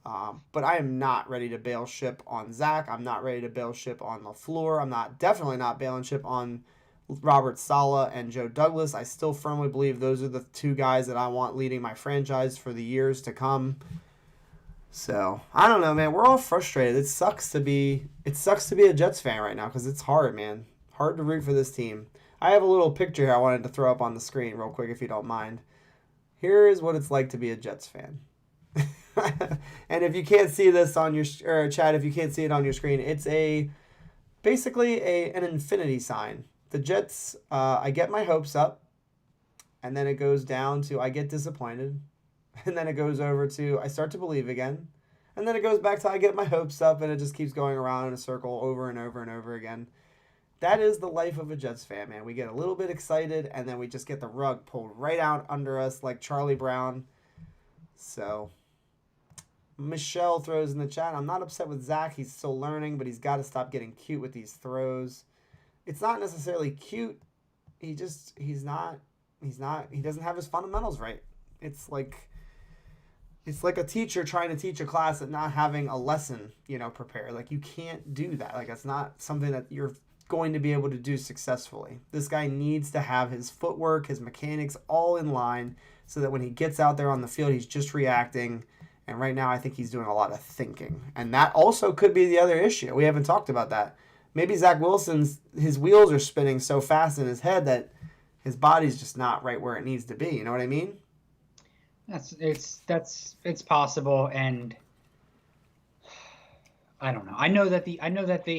But I am not ready to bail ship on Zach. I'm not ready to bail ship on LaFleur. I'm definitely not bailing ship on Robert Saleh and Joe Douglas. I still firmly believe those are the two guys that I want leading my franchise for the years to come. So I don't know, man. We're all frustrated. It sucks to be a Jets fan right now because it's hard, man. Hard to root for this team. I have a little picture here I wanted to throw up on the screen real quick if you don't mind. Here is what it's like to be a Jets fan. And if you can't see this on your chat, if you can't see it on your screen, it's basically an infinity sign. The Jets, I get my hopes up, and then it goes down to I get disappointed, and then it goes over to I start to believe again, and then it goes back to I get my hopes up, and it just keeps going around in a circle over and over and over again. That is the life of a Jets fan, man. We get a little bit excited, and then we just get the rug pulled right out under us like Charlie Brown. So, Michelle throws in the chat, I'm not upset with Zach. He's still learning, but he's got to stop getting cute with these throws. It's not necessarily cute. He doesn't have his fundamentals right. It's like a teacher trying to teach a class and not having a lesson, prepared. Like you can't do that. Like that's not something that you're going to be able to do successfully. This guy needs to have his footwork, his mechanics all in line so that when he gets out there on the field, he's just reacting. And right now, I think he's doing a lot of thinking. And that also could be the other issue. We haven't talked about that. Maybe Zach Wilson's, his wheels are spinning so fast in his head that his body's just not right where it needs to be. You know what I mean? It's possible, and I don't know. I know that the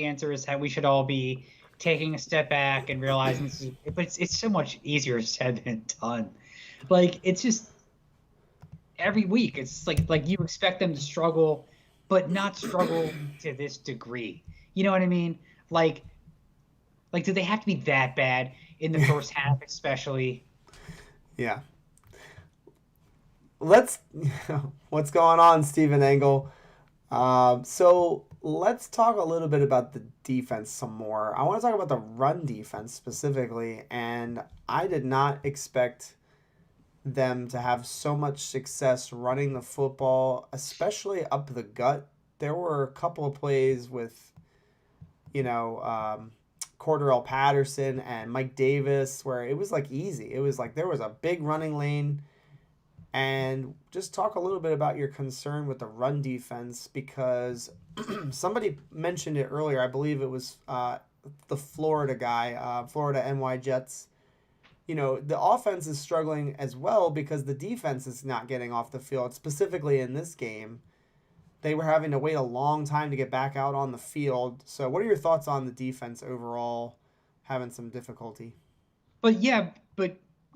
answer is that we should all be taking a step back and realizing this is, but it's so much easier said than done. Like, it's just every week it's like you expect them to struggle, but not struggle to this degree. You know what I mean? Like do they have to be that bad in the first half, especially? Yeah. What's going on, Stephen Engel? So let's talk a little bit about the defense some more. I want to talk about the run defense specifically, and I did not expect them to have so much success running the football, especially up the gut. There were a couple of plays with, Cordarrelle Patterson and Mike Davis where it was like easy. It was like there was a big running lane. And just talk a little bit about your concern with the run defense, because somebody mentioned it earlier. I believe it was the Florida guy, Florida NY Jets. The offense is struggling as well because the defense is not getting off the field. Specifically in this game, they were having to wait a long time to get back out on the field. So what are your thoughts on the defense overall having some difficulty? But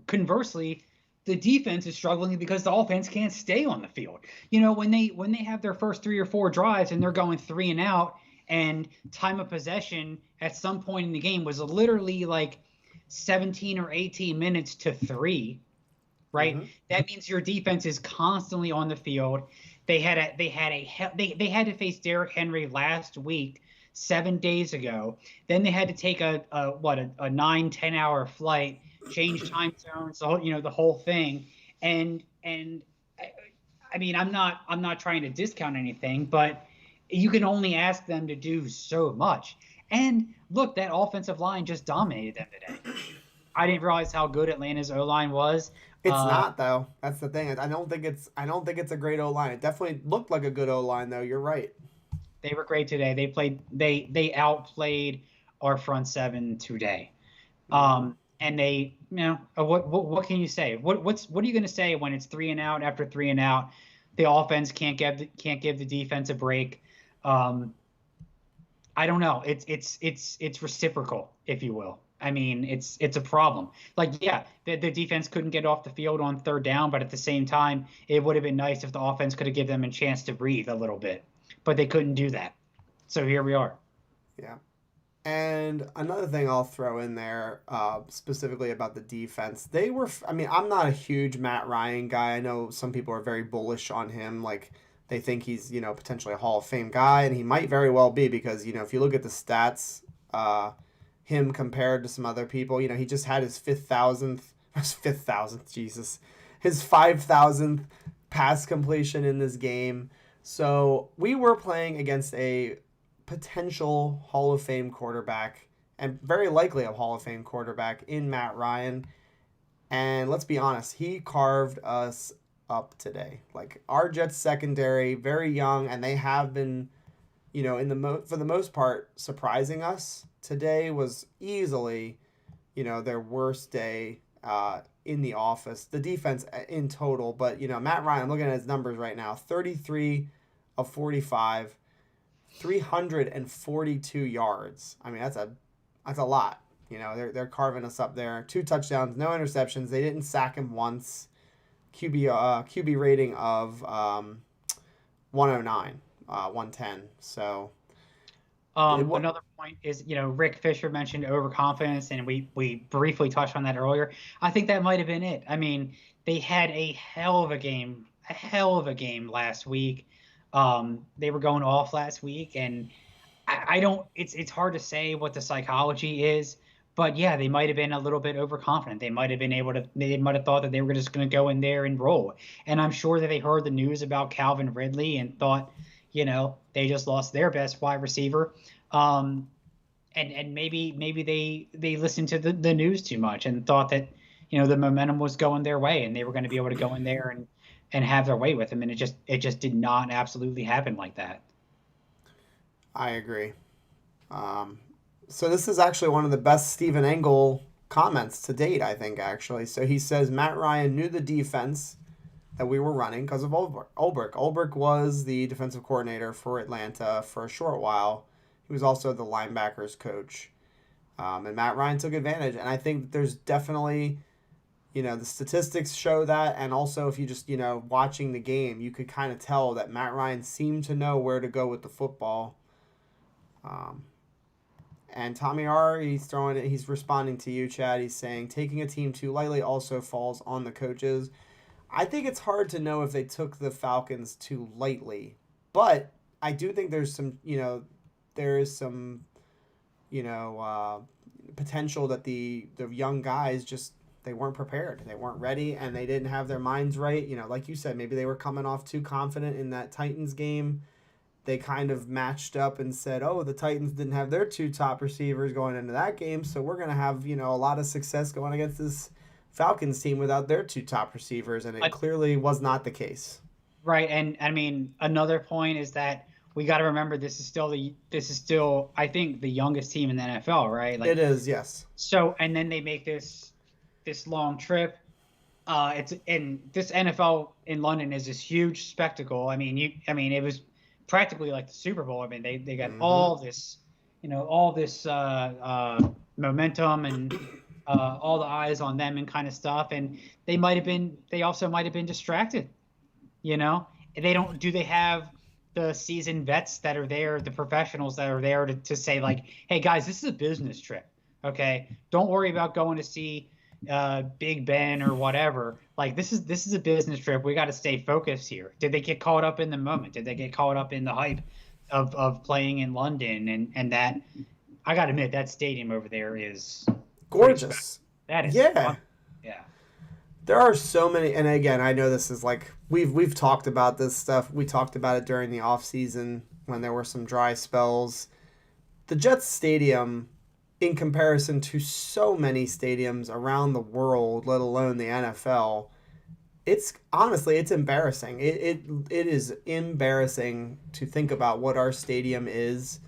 conversely, the defense is struggling because the offense can't stay on the field. When they have their first 3 or 4 drives and they're going 3 and out, and time of possession at some point in the game was literally like 17 or 18 minutes to 3, right? Mm-hmm. That means your defense is constantly on the field. They had to face Derrick Henry last week, 7 days ago. Then they had to take a 9-10 hour flight, change time zones, the whole thing. And I mean, I'm not trying to discount anything, but you can only ask them to do so much. And look, that offensive line just dominated them today. I didn't realize how good Atlanta's O-line was. It's not, though. That's the thing. I don't think it's a great O-line. It definitely looked like a good O-line, though. You're right. They were great today. They outplayed our front seven today. And they, what can you say? What are you going to say when it's 3 and out after 3 and out? The offense can't give the defense a break. I don't know. It's reciprocal, if you will. I mean, it's a problem. The defense couldn't get off the field on 3rd down, but at the same time, it would have been nice if the offense could have given them a chance to breathe a little bit, but they couldn't do that. So here we are. Yeah. And another thing I'll throw in there, specifically about the defense, I'm not a huge Matt Ryan guy. I know some people are very bullish on him. Like, they think he's, potentially a Hall of Fame guy, and he might very well be because, if you look at the stats, him compared to some other people, he just had his 5,000th pass completion in this game. So we were playing against a potential Hall of Fame quarterback, and very likely a Hall of Fame quarterback in Matt Ryan. And let's be honest, he carved us up today. Like, our Jets secondary, very young, and they have been, for the most part, surprising us. Today was easily, their worst day in the office. The defense in total, but, Matt Ryan, I'm looking at his numbers right now, 33 of 45, 342 yards. I mean, that's a lot. They're carving us up there. 2 touchdowns, no interceptions. They didn't sack him once. QB rating of 109, 110. So another point is, Rick Fisher mentioned overconfidence, and we briefly touched on that earlier. I think that might have been it. I mean, they had a hell of a game last week. They were going off last week, and I don't. It's hard to say what the psychology is, but yeah, they might have been a little bit overconfident. They might have been They might have thought that they were just going to go in there and roll. And I'm sure that they heard the news about Calvin Ridley and thought, they just lost their best wide receiver. And and maybe they listened to the news too much and thought that the momentum was going their way and they were going to be able to go in there and have their way with him, and it just did not absolutely happen like that. I agree. Um, so this is actually one of the best Stephen Engel comments to date, I think, actually. So he says Matt Ryan knew the defense that we were running because of Ulbrich. Ulbrich was the defensive coordinator for Atlanta for a short while. He was also the linebackers coach. And Matt Ryan took advantage. And I think there's definitely, the statistics show that. And also, if you just, watching the game, you could kind of tell that Matt Ryan seemed to know where to go with the football. And Tommy R, he's responding to you, Chad. He's saying, taking a team too lightly also falls on the coaches. I think it's hard to know if they took the Falcons too lightly. But I do think there's some, there is some, potential that the young guys just, they weren't prepared. They weren't ready, and they didn't have their minds right. Like you said, maybe they were coming off too confident in that Titans game. They kind of matched up and said, oh, the Titans didn't have their two top receivers going into that game, so we're going to have, a lot of success going against this Falcons team without their two top receivers, and it clearly was not the case. Right, and I mean, another point is that we got to remember this is still I think the youngest team in the NFL, right? It is, yes. So, and then they make this long trip. And this NFL in London is this huge spectacle. I mean, it was practically like the Super Bowl. I mean, they got all this, momentum and all the eyes on them and kind of stuff. And they also might have been distracted, do they have the seasoned vets that are there, the professionals that are there to say like, hey guys, this is a business trip. Okay. Don't worry about going to see Big Ben or whatever. Like this is a business trip. We got to stay focused here. Did they get caught up in the moment? Did they get caught up in the hype of playing in London and that? I got to admit that stadium over there is gorgeous. That is fun. Yeah. There are so many, and again, I know this is like we've talked about this stuff. We talked about it during the off season when there were some dry spells. The Jets Stadium, in comparison to so many stadiums around the world, let alone the NFL, it's embarrassing. It is embarrassing to think about what our stadium is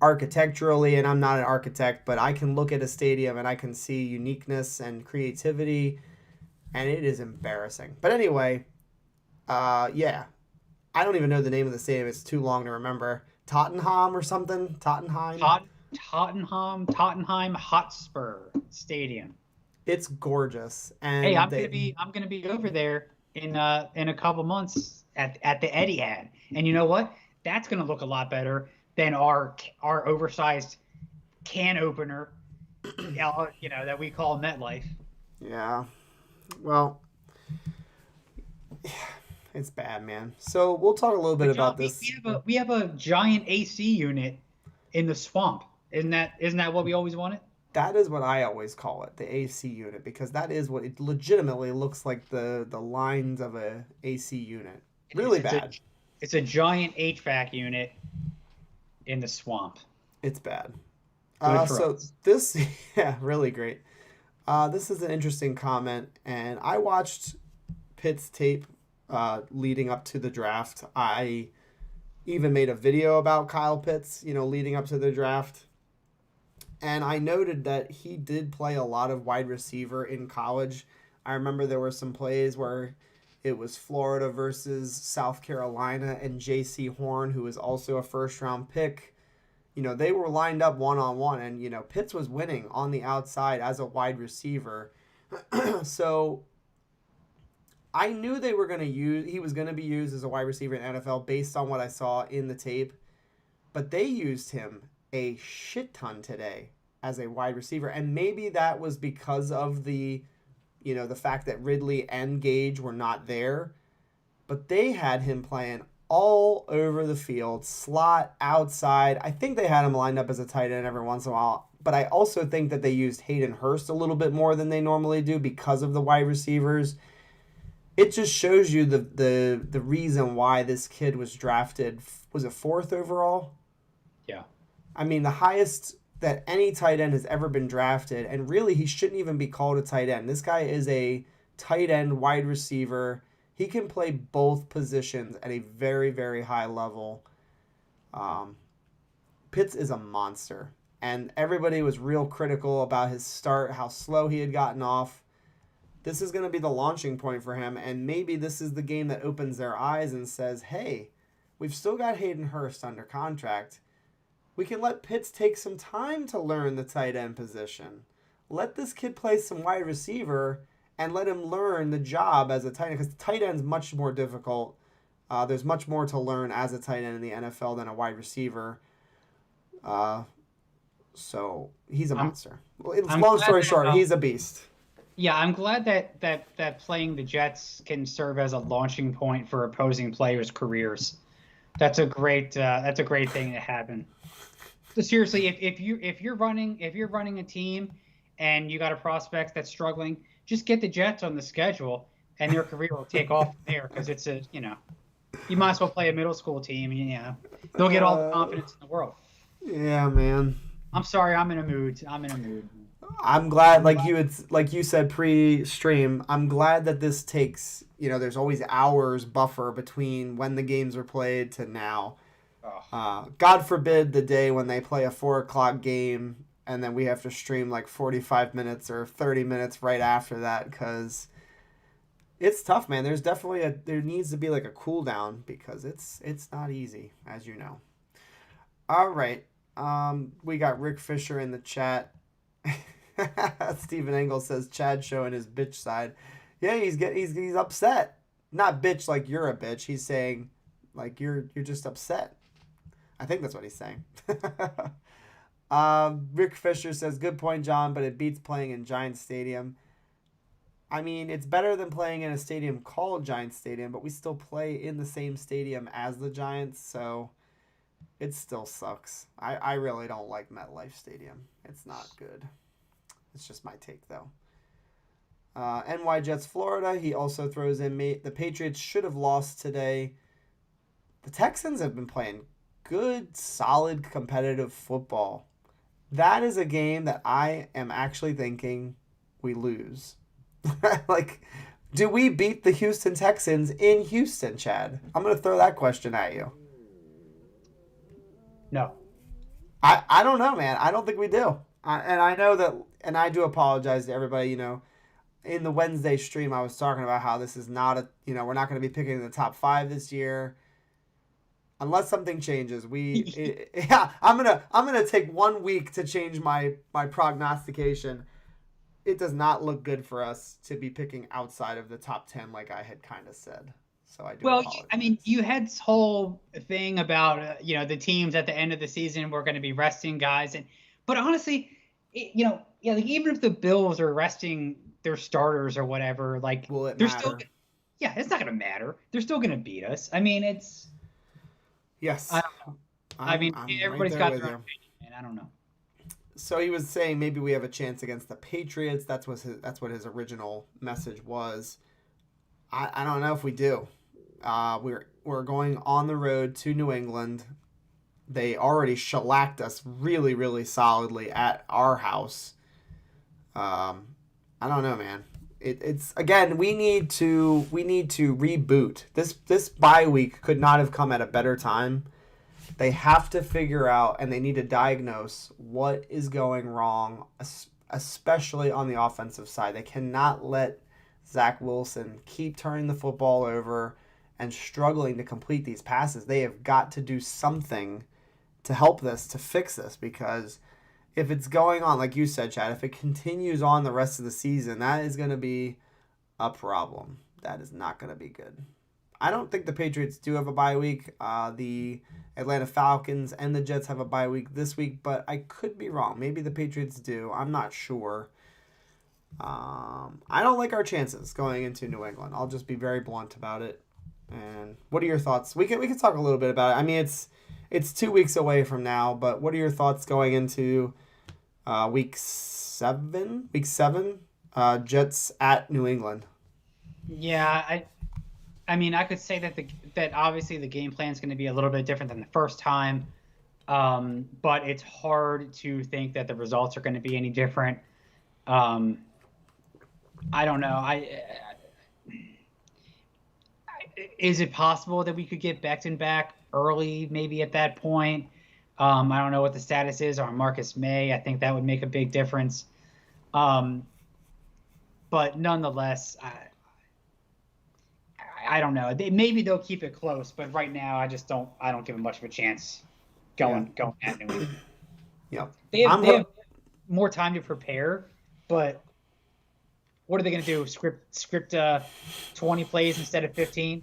architecturally, and I'm not an architect, but I can look at a stadium and I can see uniqueness and creativity, and it is embarrassing. But anyway, yeah, I don't even know the name of the stadium. It's too long to remember. Tottenham or something? Tottenheim Hotspur Stadium. It's gorgeous. And hey, I'm gonna be over there in a couple months at the Etihad, and you know what? That's gonna look a lot better than our oversized can opener, that we call MetLife. Yeah. Well, it's bad, man. So we'll talk a little bit about this. We have a giant AC unit in the swamp. Isn't that what we always wanted? That is what I always call it, the AC unit, because that is what it legitimately looks like, the lines of a AC unit. Really bad. It's a giant HVAC unit in the swamp. It's bad. So this, yeah, really great. This is an interesting comment, and I watched Pitt's tape leading up to the draft. I even made a video about Kyle Pitts, leading up to the draft. And I noted that he did play a lot of wide receiver in college. I remember there were some plays where it was Florida versus South Carolina, and J.C. Horn, who was also a first-round pick. They were lined up one-on-one, and, Pitts was winning on the outside as a wide receiver. So I knew he was going to be used as a wide receiver in NFL based on what I saw in the tape. But they used him a shit ton today as a wide receiver, and maybe that was because of the fact that Ridley and Gage were not there, but they had him playing all over the field, slot, outside. I think they had him lined up as a tight end every once in a while, but I also think that they used Hayden Hurst a little bit more than they normally do because of the wide receivers. It just shows you the reason why this kid was drafted. Was it 4th overall? Yeah. I mean, the highest that any tight end has ever been drafted, and really he shouldn't even be called a tight end. This guy is a tight end wide receiver. He can play both positions at a very, very high level. Pitts is a monster, and everybody was real critical about his start, how slow he had gotten off. This is going to be the launching point for him, and maybe this is the game that opens their eyes and says, hey, we've still got Hayden Hurst under contract. We can let Pitts take some time to learn the tight end position. Let this kid play some wide receiver and let him learn the job as a tight end, because the tight end's much more difficult. There's much more to learn as a tight end in the NFL than a wide receiver. So he's a monster. Long story short, he's a beast. Yeah, I'm glad that playing the Jets can serve as a launching point for opposing players' careers. That's a great thing to happen. So seriously, if you're running a team and you got a prospect that's struggling, just get the Jets on the schedule and their career will take off there, because it's you might as well play a middle school team. They'll get all the confidence in the world. Yeah, man. I'm sorry, I'm in a mood. I'm glad, like you said pre-stream, I'm glad that this takes, there's always hours buffer between when the games were played to now. God forbid the day when they play a 4:00 game and then we have to stream like 45 minutes or 30 minutes right after that, because it's tough, man. There's definitely there needs to be like a cool down, because it's not easy, as you know. All right. We got Rick Fisher in the chat. Stephen Engel says Chad showing his bitch side. Yeah, he's upset. Not bitch like you're a bitch. He's saying like you're just upset. I think that's what he's saying. Rick Fisher says, good point, John, but it beats playing in Giant Stadium. I mean, it's better than playing in a stadium called Giant Stadium, but we still play in the same stadium as the Giants, so it still sucks. I really don't like MetLife Stadium. It's not good. It's just my take, though. NY Jets Florida, he also throws in, the Patriots should have lost today. The Texans have been playing good, solid, competitive football. That is a game that I am actually thinking we lose. Like, do we beat the Houston Texans in Houston, Chad? I'm going to throw that question at you. No. I don't know, man. I don't think we do. And I know that, and I do apologize to everybody, in the Wednesday stream, I was talking about how this is not we're not going to be picking in the top 5 this year. Unless something changes, I'm gonna take 1 week to change my prognostication. It does not look good for us to be picking outside of the top 10, like I had kind of said. So I do. Well, apologize. I mean, you had this whole thing about the teams at the end of the season were going to be resting guys, but honestly, like even if the Bills are resting their starters or whatever, like they're still, it's not going to matter. They're still going to beat us. I mean, it's. Yes. I'm everybody's got their own opinion, and I don't know. So he was saying maybe we have a chance against the Patriots. That's what his original message was. I don't know if we do. We're going on the road to New England. They already shellacked us really, really solidly at our house. I don't know, man. It's again, we need to reboot. This bye week could not have come at a better time. They have to figure out, and they need to diagnose what is going wrong, especially on the offensive side. They cannot let Zach Wilson keep turning the football over and struggling to complete these passes. They have got to do something to help this, to fix this, because if it's going on, like you said, Chad, if it continues on the rest of the season, that is going to be a problem. That is not going to be good. I don't think the Patriots do have a bye week. The Atlanta Falcons and the Jets have a bye week this week, but I could be wrong. Maybe the Patriots do. I'm not sure. I don't like our chances going into New England. I'll just be very blunt about it. And what are your thoughts? We can talk a little bit about it. I mean, it's 2 weeks away from now, but what are your thoughts going into week 7? Week 7, Jets at New England. Yeah, I mean, I could say that obviously the game plan is going to be a little bit different than the first time. But it's hard to think that the results are going to be any different. Um, I don't know. Is it possible that we could get Becton back early, maybe at that point? I don't know what the status is on Marcus May. I think that would make a big difference. Um, but nonetheless, I don't know. Maybe they'll keep it close, but right now I just don't. I don't give them much of a chance going at New England. Yeah, They have more time to prepare, but what are they going to do? Script 20 plays instead of 15?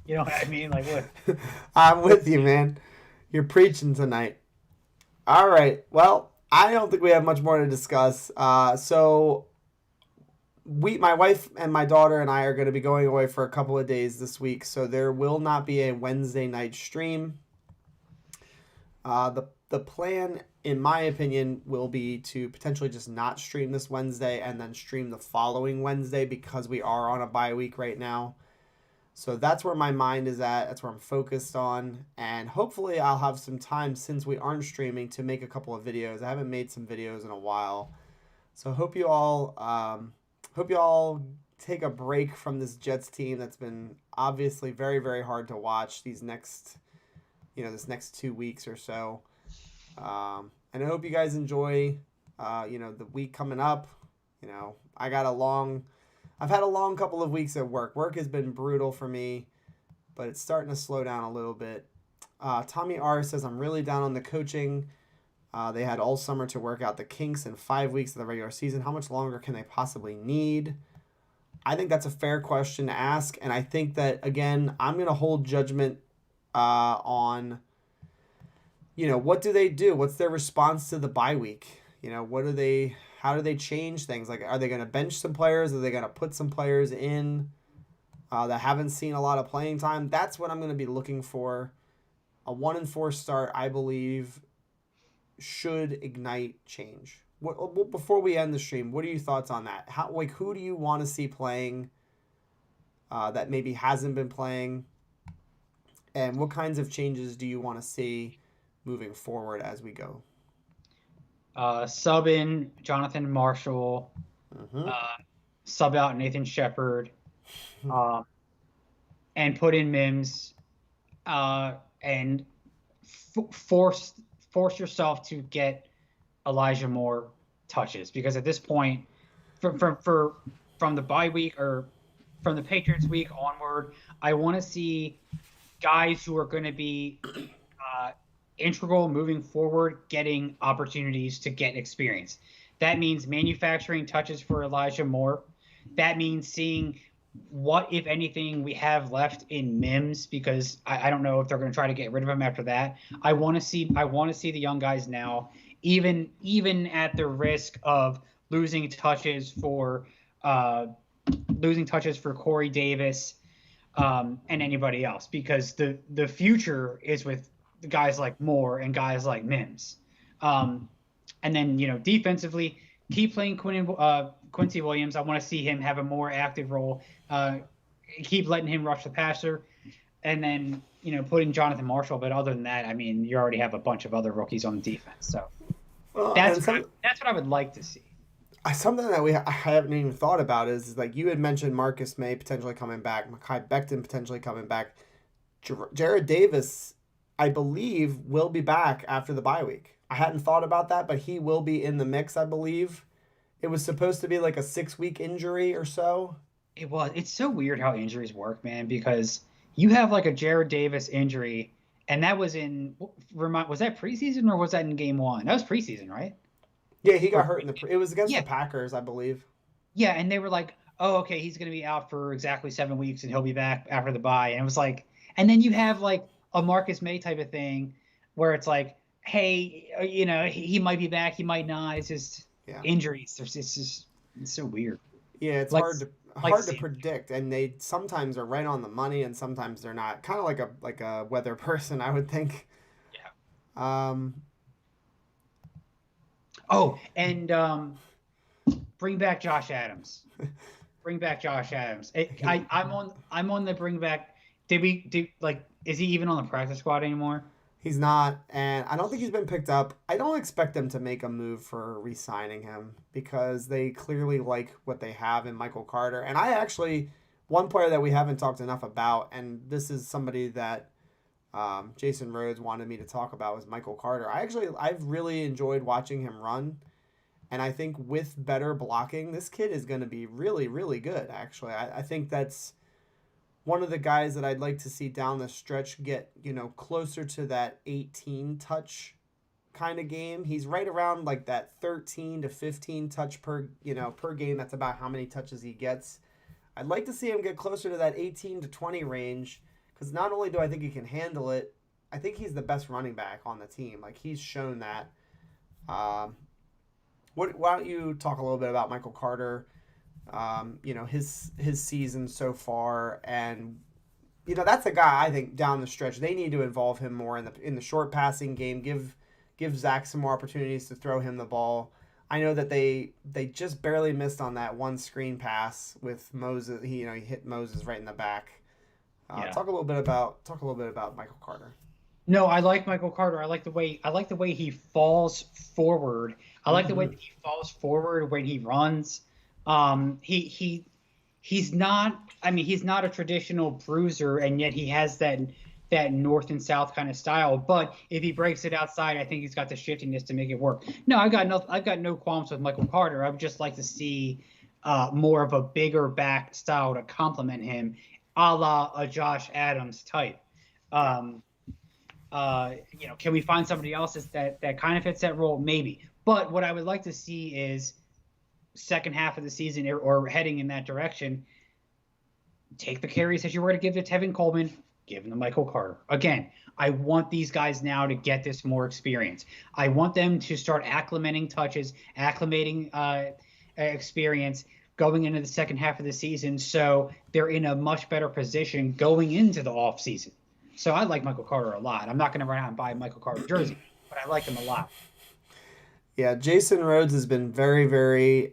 You know what I mean? Like what? I'm with you, man. You're preaching tonight. All right. Well, I don't think we have much more to discuss. So my wife and my daughter and I are going to be going away for a couple of days this week, so there will not be a Wednesday night stream. The plan, in my opinion, will be to potentially just not stream this Wednesday and then stream the following Wednesday because we are on a bye week right now. So that's where my mind is at. That's where I'm focused on. And hopefully I'll have some time since we aren't streaming to make a couple of videos. I haven't made some videos in a while. So hope you all take a break from this Jets team that's been obviously very, very hard to watch this next 2 weeks or so. And I hope you guys enjoy, the week coming up. I've had a long couple of weeks at work. Work has been brutal for me, but it's starting to slow down a little bit. Tommy R says, I'm really down on the coaching. They had all summer to work out the kinks in 5 weeks of the regular season. How much longer can they possibly need? I think that's a fair question to ask. And I think that, again, I'm going to hold judgment on, what do they do? What's their response to the bye week? How do they change things? Like, are they going to bench some players? Are they going to put some players in that haven't seen a lot of playing time? That's what I'm going to be looking for. A 1-4 start, I believe, should ignite change. Before we end the stream, what are your thoughts on that? Who do you want to see playing that maybe hasn't been playing? And what kinds of changes do you want to see moving forward as we go? Sub in Jonathan Marshall, sub out Nathan Shepard, and put in Mims, and force yourself to get Elijah Moore touches, because at this point, from the bye week or from the Patriots week onward, I want to see guys who are going to be integral moving forward getting opportunities to get experience. That means manufacturing touches for Elijah Moore. That means seeing what, if anything, we have left in Mims, because I don't know if they're going to try to get rid of him after that. I want to see the young guys now, even at the risk of losing touches for Corey Davis and anybody else, because the future is with guys like Moore and guys like Mims. And then, defensively, keep playing Quincy Williams. I want to see him have a more active role. Keep letting him rush the passer. And then, putting Jonathan Marshall. But other than that, I mean, you already have a bunch of other rookies on the defense. So that's what I would like to see. Something that I haven't even thought about is, like, you had mentioned Marcus May potentially coming back, Mekhi Becton potentially coming back. Jared Davis, I believe, will be back after the bye week. I hadn't thought about that, but he will be in the mix, I believe. It was supposed to be like a 6-week injury or so. It was. It's so weird how injuries work, man, because you have like a Jared Davis injury, and that was was that preseason or was that in game 1? That was preseason, right? Yeah, he got hurt it was against the Packers, I believe. Yeah, and they were like, oh, okay, he's going to be out for exactly 7 weeks, and he'll be back after the bye. And it was like, and then you have like a Marcus May type of thing where it's like, hey, he might be back, he might not. It's just injuries. It's so weird. Yeah, it's hard to predict, and they sometimes are right on the money, and sometimes they're not. Kind of like a weather person, I would think. Yeah. Bring back Josh Adams. Bring back Josh Adams. I'm on the bring back. Is he even on the practice squad anymore? He's not, and I don't think he's been picked up. I don't expect them to make a move for re-signing him because they clearly like what they have in Michael Carter. And I actually, one player that we haven't talked enough about, and this is somebody that Jason Rhodes wanted me to talk about, was Michael Carter. I've really enjoyed watching him run, and I think with better blocking, this kid is going to be really, really good. Actually, I think that's one of the guys that I'd like to see down the stretch get, closer to that 18 touch kind of game. He's right around like that 13 to 15 touch per game. That's about how many touches he gets. I'd like to see him get closer to that 18 to 20 range because not only do I think he can handle it, I think he's the best running back on the team. Like, he's shown that. Why don't you talk a little bit about Michael Carter? His season so far, and that's a guy I think down the stretch they need to involve him more in the short passing game. Give Zach some more opportunities to throw him the ball. I know that they just barely missed on that one screen pass with Moses. He hit Moses right in the back. Yeah. Talk a little bit about Michael Carter. No, I like Michael Carter. I like the way he falls forward. I like the way that he falls forward when he runs. He's not. I mean, he's not a traditional bruiser, and yet he has that north and south kind of style. But if he breaks it outside, I think he's got the shiftiness to make it work. No, I've got no qualms with Michael Carter. I would just like to see more of a bigger back style to complement him, a la a Josh Adams type. Can we find somebody else that kind of fits that role? Maybe. But what I would like to see is second half of the season or heading in that direction, take the carries that you were to give to Tevin Coleman, give them to Michael Carter. Again, I want these guys now to get this more experience. I want them to start acclimating touches, acclimating experience going into the second half of the season, so they're in a much better position going into the off season. So I like Michael Carter a lot. I'm not going to run out and buy a Michael Carter jersey, but I like him a lot. Yeah, Jason Rhodes has been very, very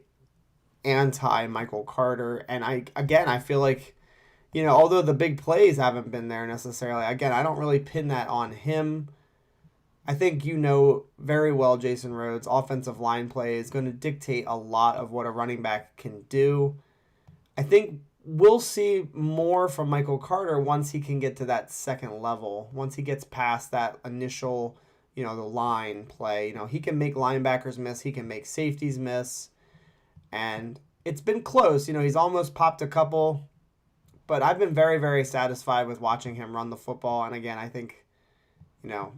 anti Michael Carter, and I feel like, although the big plays haven't been there necessarily, again, I don't really pin that on him. I think very well Jason Rhodes' offensive line play is going to dictate a lot of what a running back can do. I think we'll see more from Michael Carter once he can get to that second level, once he gets past that initial, the line play. He can make linebackers miss, he can make safeties miss, and it's been close. He's almost popped a couple, but I've been very, very satisfied with watching him run the football. And again, I think,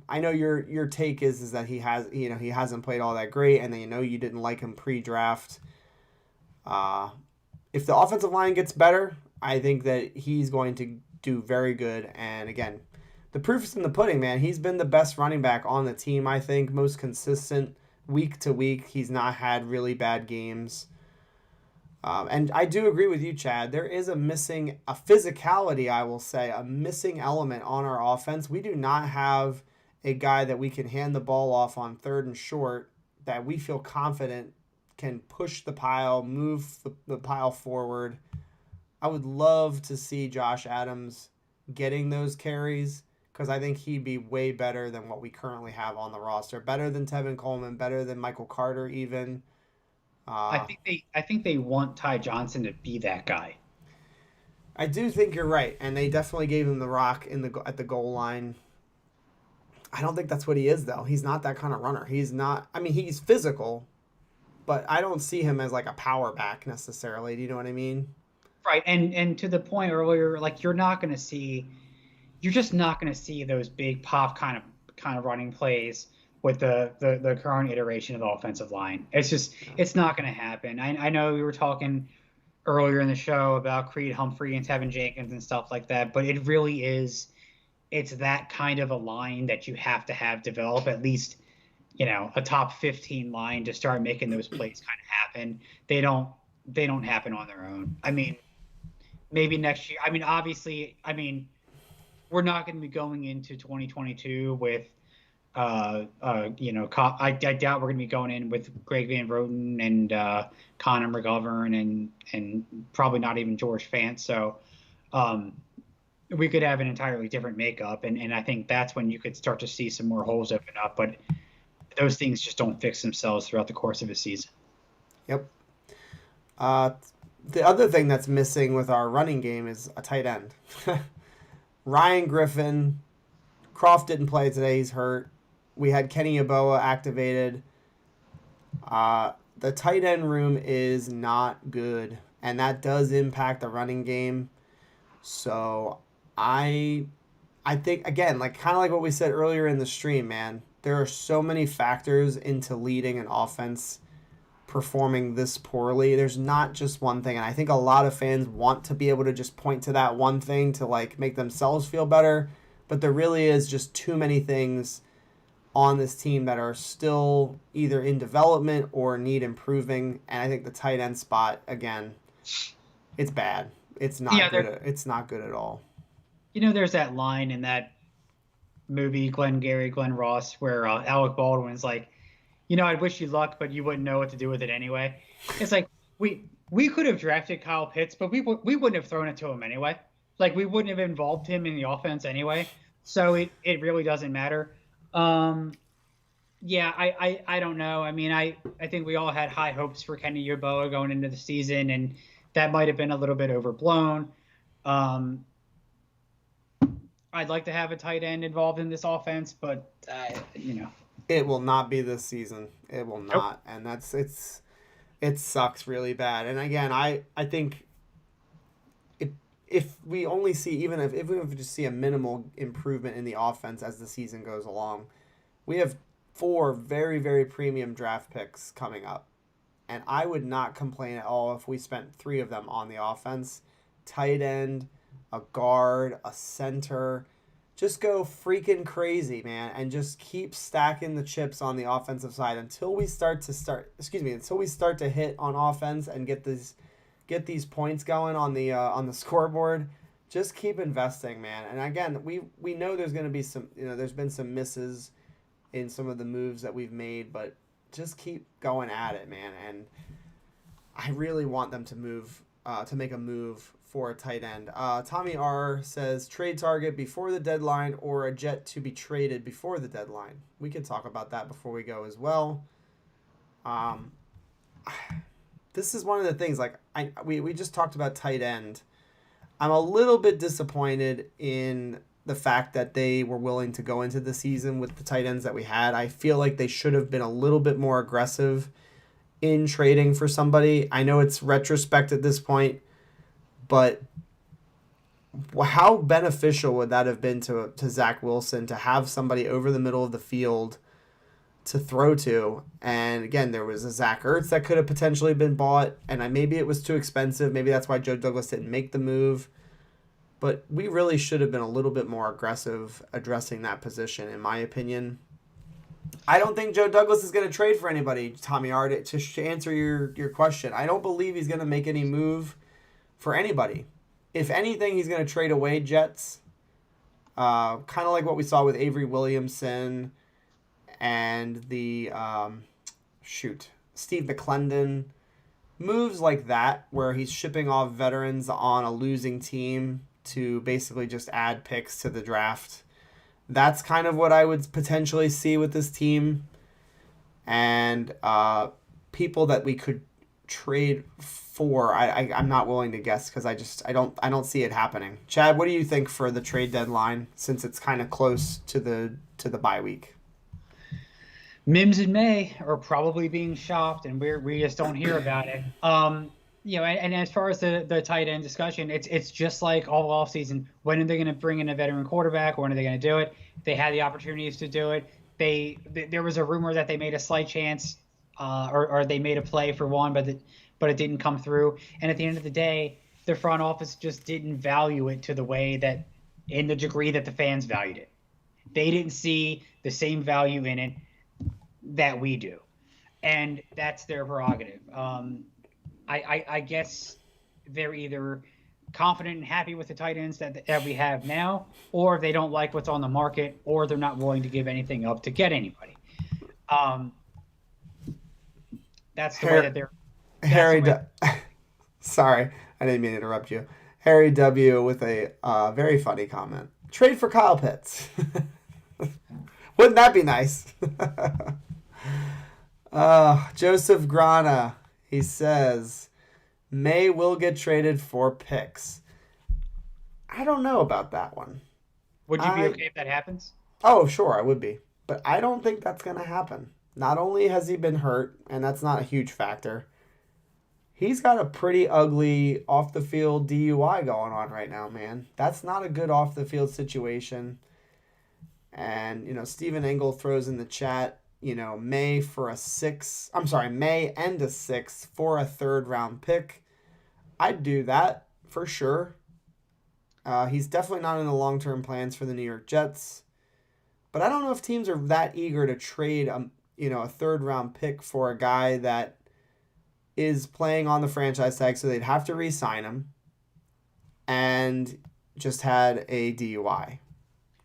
I know your take is that he hasn't played all that great, and then you didn't like him pre-draft. If the offensive line gets better, I think that he's going to do very good. And again, the proof is in the pudding, man. He's been the best running back on the team, I think, most consistent week to week. He's not had really bad games. And I do agree with you, Chad. There is a physicality, I will say, a missing element on our offense. We do not have a guy that we can hand the ball off on third and short that we feel confident can push the pile, move the pile forward. I would love to see Josh Adams getting those carries because I think he'd be way better than what we currently have on the roster. Better than Tevin Coleman, better than Michael Carter even. I think they want Ty Johnson to be that guy. I do think you're right, and they definitely gave him the rock at the goal line. I don't think that's what he is, though. He's not that kind of runner. He's not. I mean, he's physical, but I don't see him as like a power back necessarily. Do you know what I mean? Right, and to the point earlier, like you're just not going to see those big pop kind of running plays with the current iteration of the offensive line. It's not going to happen. I know we were talking earlier in the show about Creed Humphrey and Tevin Jenkins and stuff like that, but it really is, it's that kind of a line that you have to have develop at least, a top 15 line to start making those plays kind of happen. They don't happen on their own. I mean, maybe next year. I mean, obviously, we're not going to be going into 2022 with I doubt we're going to be going in with Greg Van Roten and Connor McGovern and probably not even George Fant. So we could have an entirely different makeup, and I think that's when you could start to see some more holes open up. But those things just don't fix themselves throughout the course of a season. Yep. Uh, the other thing that's missing with our running game is a tight end. Ryan Griffin, Croft didn't play today. He's hurt. We had Kenny Yeboah activated. The tight end room is not good, and that does impact the running game. So I I think again, like kind of like what we said earlier in the stream, man. There are so many factors into leading an offense performing this poorly. There's not just one thing, and I think a lot of fans want to be able to just point to that one thing to like make themselves feel better, but there really is just too many things on this team that are still either in development or need improving. And I think the tight end spot again, it's bad. It's not Yeah, good. It's not good at all. there's that line in that movie Glenn Ross where Alec Baldwin's like, I'd wish you luck, but you wouldn't know what to do with it anyway. It's like we could have drafted Kyle Pitts, but we wouldn't have thrown it to him anyway. Like we wouldn't have involved him in the offense anyway. So it really doesn't matter. Yeah, I don't know. I mean, I think we all had high hopes for Kenny Yeboah going into the season, and that might have been a little bit overblown. I'd like to have a tight end involved in this offense, but It will not be this season. It will Nope. not, and it sucks really bad. And again, I think if we only see if we just see a minimal improvement in the offense as the season goes along, we have 4 very very premium draft picks coming up, and I would not complain at all if we spent 3 of them on the offense, tight end, a guard, a center. Just go freaking crazy, man, and just keep stacking the chips on the offensive side until we start to hit on offense and get these points going on the scoreboard. Just keep investing, man. And again, we know there's going to be some, there's been some misses in some of the moves that we've made, but just keep going at it, man. And I really want them to make a move for a tight end. Tommy R says trade target before the deadline or a Jet to be traded before the deadline. We can talk about that before we go as well. This is one of the things, like we just talked about tight end. I'm a little bit disappointed in the fact that they were willing to go into the season with the tight ends that we had. I feel like they should have been a little bit more aggressive in trading for somebody. I know it's retrospect at this point, but how beneficial would that have been to Zach Wilson to have somebody over the middle of the field to throw to? And again, there was a Zach Ertz that could have potentially been bought, and maybe it was too expensive. Maybe that's why Joe Douglas didn't make the move. But we really should have been a little bit more aggressive addressing that position, in my opinion. I don't think Joe Douglas is going to trade for anybody, Tommy Ard, to answer your question. I don't believe he's going to make any move for anybody. If anything, he's going to trade away Jets. Kind of like what we saw with Avery Williamson and the Steve McClendon. Moves like that where he's shipping off veterans on a losing team to basically just add picks to the draft. That's kind of what I would potentially see with this team. And people that we could trade for, I'm not willing to guess because I don't see it happening. Chad, what do you think for the trade deadline since it's kind of close to the bye week? Mims and May are probably being shopped, and we just don't hear about it. And as far as the tight end discussion, it's just like all offseason. When are they going to bring in a veteran quarterback? When are they going to do it? They had the opportunities to do it. There was a rumor that they made a slight chance, or they made a play for one, but it didn't come through. And at the end of the day, the front office just didn't value it to the way that, in the degree that the fans valued it. They didn't see the same value in it that we do, and that's their prerogative. I guess they're either confident and happy with the tight ends that we have now, or they don't like what's on the market, or they're not willing to give anything up to get anybody. That's the way that they're. Harry, sorry, I didn't mean to interrupt you. Harry W with a very funny comment. Trade for Kyle Pitts. Wouldn't that be nice? Joseph Grana, he says, May will get traded for picks. I don't know about that one. Would you be okay if that happens? Oh, sure, I would be. But I don't think that's going to happen. Not only has he been hurt, and that's not a huge factor, he's got a pretty ugly off the field DUI going on right now, man. That's not a good off the field situation. And, Stephen Engel throws in the chat, May and a sixth for a third round pick. I'd do that for sure. He's definitely not in the long term plans for the New York Jets. But I don't know if teams are that eager to trade a third round pick for a guy that is playing on the franchise tag, so they'd have to re-sign him and just had a DUI.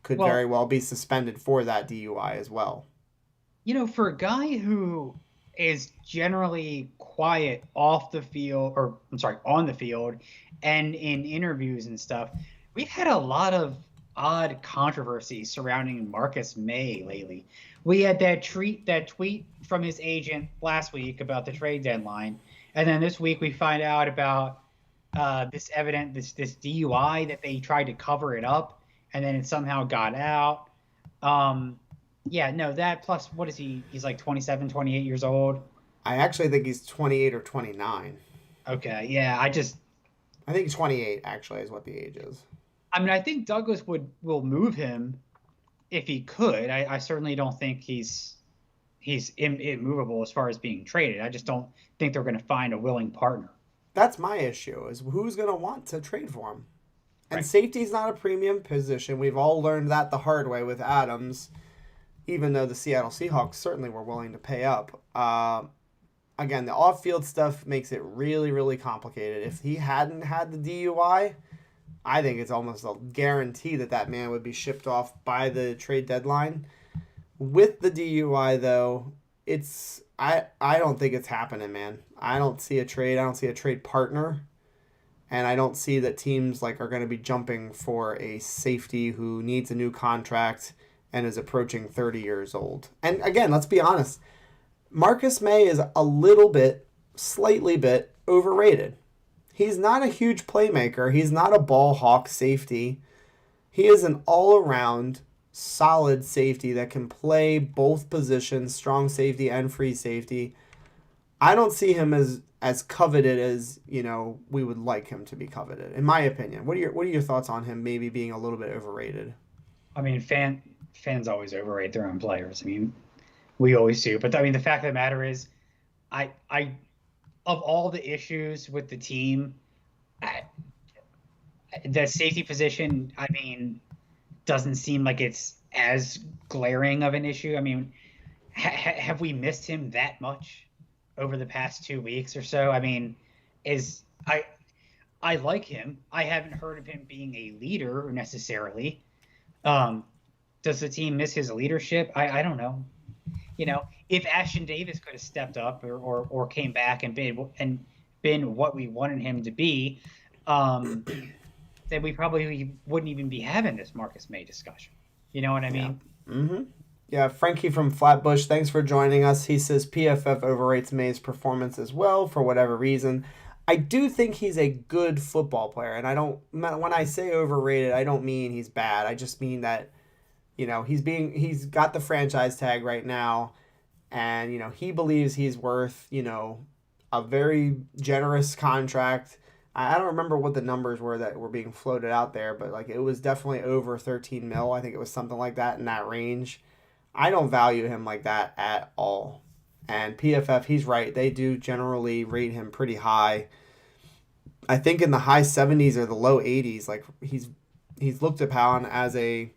Could very well be suspended for that DUI as well. For a guy who is generally quiet off the field, or I'm sorry, on the field and in interviews and stuff, we've had a lot of odd controversy surrounding Marcus May lately. We had that tweet from his agent last week about the trade deadline, and then this week we find out about this DUI that they tried to cover it up, and then it somehow got out. That plus, what is he? He's like 27, 28 years old. I actually think he's 28 or 29. Okay, yeah, I think 28 actually is what the age is. I mean, I think Douglas will move him if he could. I certainly don't think he's immovable as far as being traded. I just don't think they're going to find a willing partner. That's my issue, is who's going to want to trade for him. And Right. Safety's not a premium position. We've all learned that the hard way with Adams, even though the Seattle Seahawks certainly were willing to pay up. Again, the off-field stuff makes it really, really complicated. If he hadn't had the DUI, I think it's almost a guarantee that man would be shipped off by the trade deadline. With the DUI, though, I don't think it's happening, man. I don't see a trade. I don't see a trade partner. And I don't see that teams are going to be jumping for a safety who needs a new contract and is approaching 30 years old. And again, let's be honest. Marcus May is slightly bit overrated. He's not a huge playmaker. He's not a ball hawk safety. He is an all-around solid safety that can play both positions, strong safety and free safety. I don't see him as coveted as, we would like him to be coveted, in my opinion. What are your thoughts on him maybe being a little bit overrated? I mean, fans always overrate their own players. I mean, we always do. But I mean, the fact of the matter is, I of all the issues with the team, the safety position, I mean, doesn't seem like it's as glaring of an issue. I mean, have we missed him that much over the past 2 weeks or so? I mean, I like him. I haven't heard of him being a leader necessarily. Does the team miss his leadership? I don't know. If Ashton Davis could have stepped up or came back and been what we wanted him to be, then we probably wouldn't even be having this Marcus May discussion. You know what I mean? Yeah. Mm-hmm. Yeah, Frankie from Flatbush, thanks for joining us. He says PFF overrates May's performance as well for whatever reason. I do think he's a good football player, and when I say overrated, I don't mean he's bad. I just mean that, he's got the franchise tag right now, and, he believes he's worth, a very generous contract. I don't remember what the numbers were that were being floated out there, but it was definitely over 13 mil. I think it was something like that in that range. I don't value him like that at all. And PFF, he's right. They do generally rate him pretty high. I think in the high 70s or the low 80s. He's looked upon as a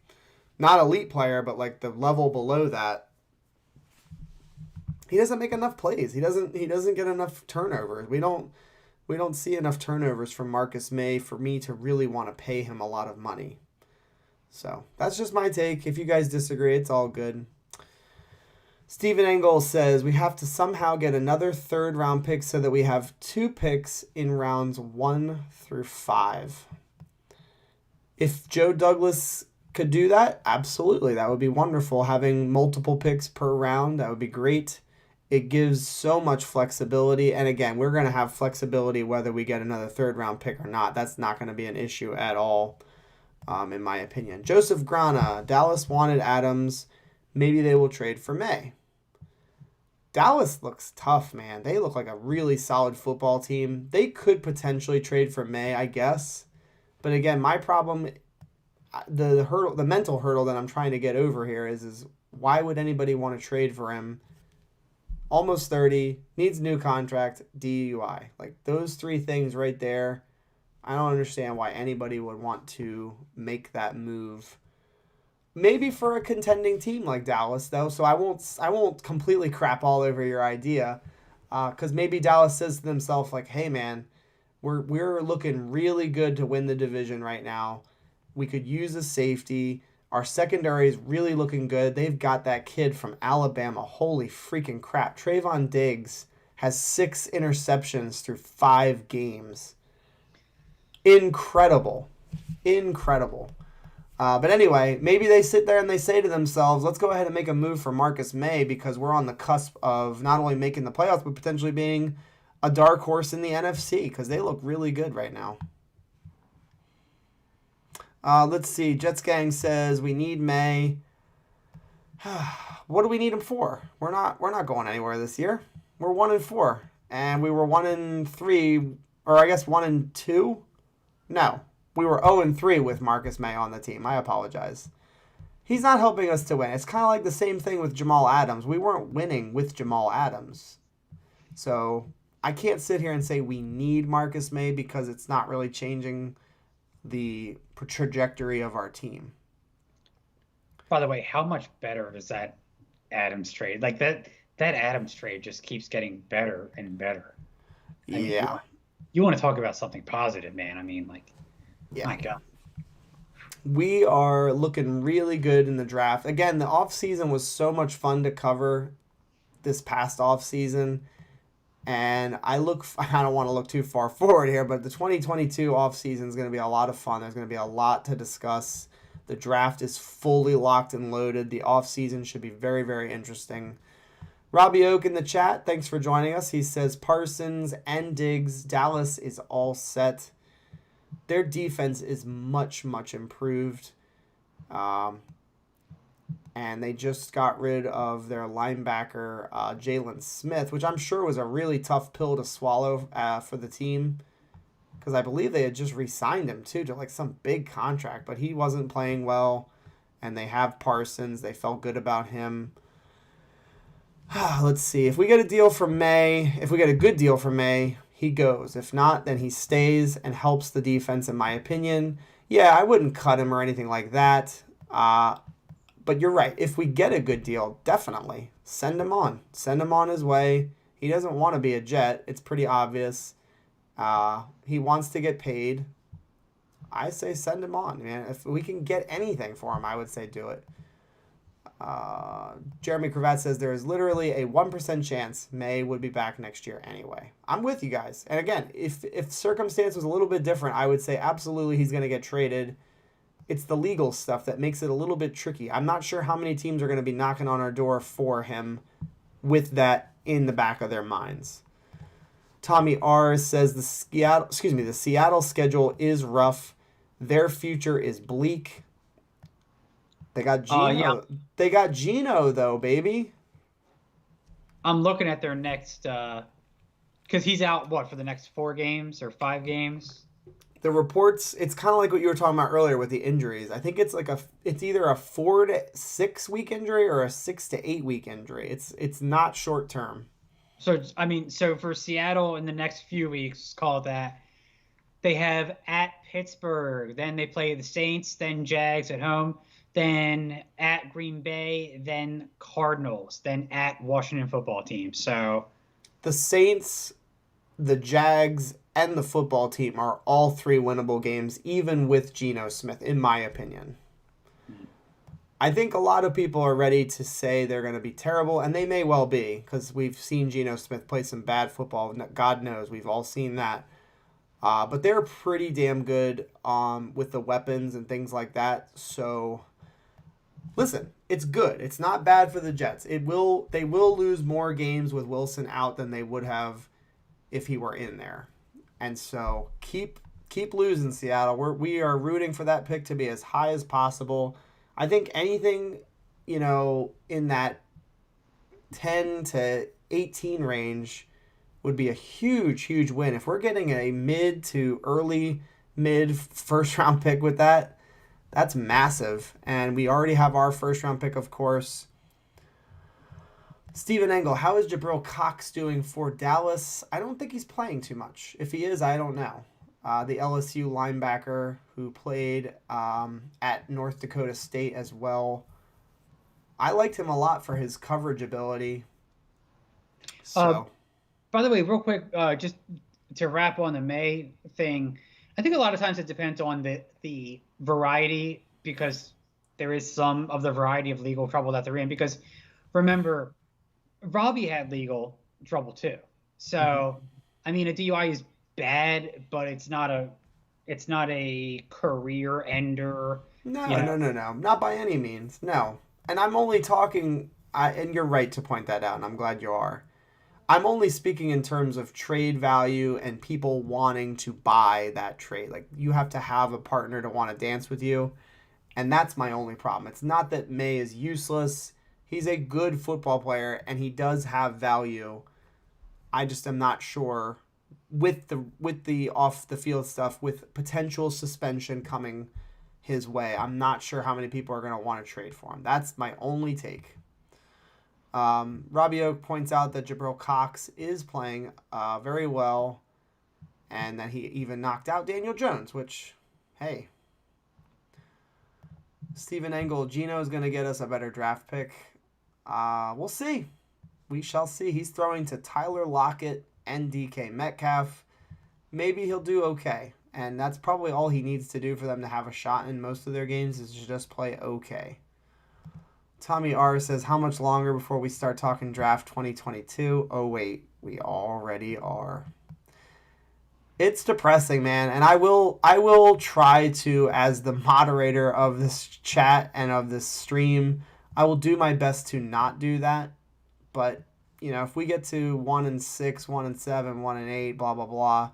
not elite player, but the level below that. He doesn't make enough plays. He doesn't get enough turnovers. We don't see enough turnovers from Marcus May for me to really want to pay him a lot of money. So that's just my take. If you guys disagree, it's all good. Stephen Engel says we have to somehow get another third round pick so that we have 2 picks in rounds 1 through 5. If Joe Douglas could do that, absolutely. That would be wonderful. Having multiple picks per round, that would be great. It gives so much flexibility. And again, we're going to have flexibility whether we get another third round pick or not. That's not going to be an issue at all, in my opinion. Joseph Grana, Dallas wanted Adams. Maybe they will trade for May. Dallas looks tough, man. They look like a really solid football team. They could potentially trade for May, I guess. But again, my problem, the mental hurdle that I'm trying to get over here is why would anybody want to trade for him? Almost 30, needs a new contract, DUI. Like those 3 things right there, I don't understand why anybody would want to make that move. Maybe for a contending team like Dallas, though, so I won't completely crap all over your idea, because maybe Dallas says to themselves like, "Hey, man, we're looking really good to win the division right now. We could use a safety. Our secondary is really looking good. They've got that kid from Alabama. Holy freaking crap! Trayvon Diggs has 6 interceptions through 5 games. Incredible, incredible." But anyway, maybe they sit there and they say to themselves, let's go ahead and make a move for Marcus May because we're on the cusp of not only making the playoffs, but potentially being a dark horse in the NFC because they look really good right now. Let's see. Jets Gang says we need May. What do we need him for? We're not going anywhere this year. We're 1-4. And we were 1-3, or I guess 1-2? No. We were 0-3 with Marcus May on the team. I apologize. He's not helping us to win. It's kind of like the same thing with Jamal Adams. We weren't winning with Jamal Adams. So I can't sit here and say we need Marcus May because it's not really changing the trajectory of our team. By the way, how much better is that Adams trade? Like that Adams trade just keeps getting better and better. I mean, yeah. You want to talk about something positive, man. I mean, like, yeah. My God. We are looking really good in the draft. Again, the offseason was so much fun to cover this past offseason. And I don't want to look too far forward here, but the 2022 offseason is going to be a lot of fun. There's going to be a lot to discuss. The draft is fully locked and loaded. The offseason should be very, very interesting. Robbie Oak in the chat, thanks for joining us. He says Parsons and Diggs, Dallas is all set. Their defense is much, much improved. And they just got rid of their linebacker, Jalen Smith, which I'm sure was a really tough pill to swallow for the team. Because I believe they had just re-signed him, too, to like some big contract. But he wasn't playing well. And they have Parsons. They felt good about him. Let's see. If we get a deal from May, if we get a good deal from May, he goes. If not, then he stays and helps the defense, in my opinion. Yeah, I wouldn't cut him or anything like that. But you're right. If we get a good deal, definitely send him on. Send him on his way. He doesn't want to be a Jet. It's pretty obvious. He wants to get paid. I say send him on, man. If we can get anything for him, I would say do it. Jeremy Cravat says there is literally a 1% chance May would be back next year anyway. I'm with you guys. And again, if circumstance was a little bit different, I would say absolutely he's going to get traded. It's the legal stuff that makes it a little bit tricky. I'm not sure how many teams are going to be knocking on our door for him with that in the back of their minds. Tommy R says the Seattle schedule is rough. Their future is bleak. They got Geno. Yeah. They got Geno though, baby. I'm looking at their next because he's out for the next 4 games or 5 games. The reports, it's kind of like what you were talking about earlier with the injuries. I think it's it's either a 4 to 6 week injury or a 6 to 8 week injury. It's not short term. So for Seattle in the next few weeks, call it that. They have at Pittsburgh, then they play the Saints, then Jags at home, then at Green Bay, then Cardinals, then at Washington football team. So the Saints, the Jags, and the football team are all 3 winnable games, even with Geno Smith, in my opinion. I think a lot of people are ready to say they're going to be terrible, and they may well be, because we've seen Geno Smith play some bad football. God knows, we've all seen that. But they're pretty damn good with the weapons and things like that. So, listen, it's good. It's not bad for the Jets. They will lose more games with Wilson out than they would have if he were in there. And so keep losing, Seattle. We are rooting for that pick to be as high as possible. I think anything, in that 10 to 18 range would be a huge, huge win. If we're getting a mid to early mid first round pick with that, that's massive. And we already have our first round pick, of course. Stephen Engel, how is Jabril Cox doing for Dallas? I don't think he's playing too much. If he is, I don't know. The LSU linebacker who played at North Dakota State as well. I liked him a lot for his coverage ability. So, by the way, real quick, just to wrap on the May thing, I think a lot of times it depends on the variety, because there is some of the variety of legal trouble that they're in. Because remember, Robbie had legal trouble too. So, I mean, a DUI is bad, but it's not a career ender. No, not by any means. No. And I'm only talking, and you're right to point that out, and I'm glad you are. I'm only speaking in terms of trade value and people wanting to buy that trade. Like, you have to have a partner to want to dance with you, and that's my only problem. It's not that May is useless. He's a good football player, and he does have value. I just am not sure with the off the field stuff, with potential suspension coming his way. I'm not sure how many people are going to want to trade for him. That's my only take. Robbie Oak points out that Jabril Cox is playing very well, and that he even knocked out Daniel Jones, which, hey. Stephen Engel, Geno is going to get us a better draft pick. We'll see. We shall see. He's throwing to Tyler Lockett and DK Metcalf. Maybe he'll do okay. And that's probably all he needs to do for them to have a shot in most of their games, is to just play okay. Tommy R says, how much longer before we start talking draft 2022? Oh, wait. We already are. It's depressing, man. And I will try to, as the moderator of this chat and of this stream, I will do my best to not do that. But, if we get to 1-6, 1-7, 1-8, blah, blah, blah,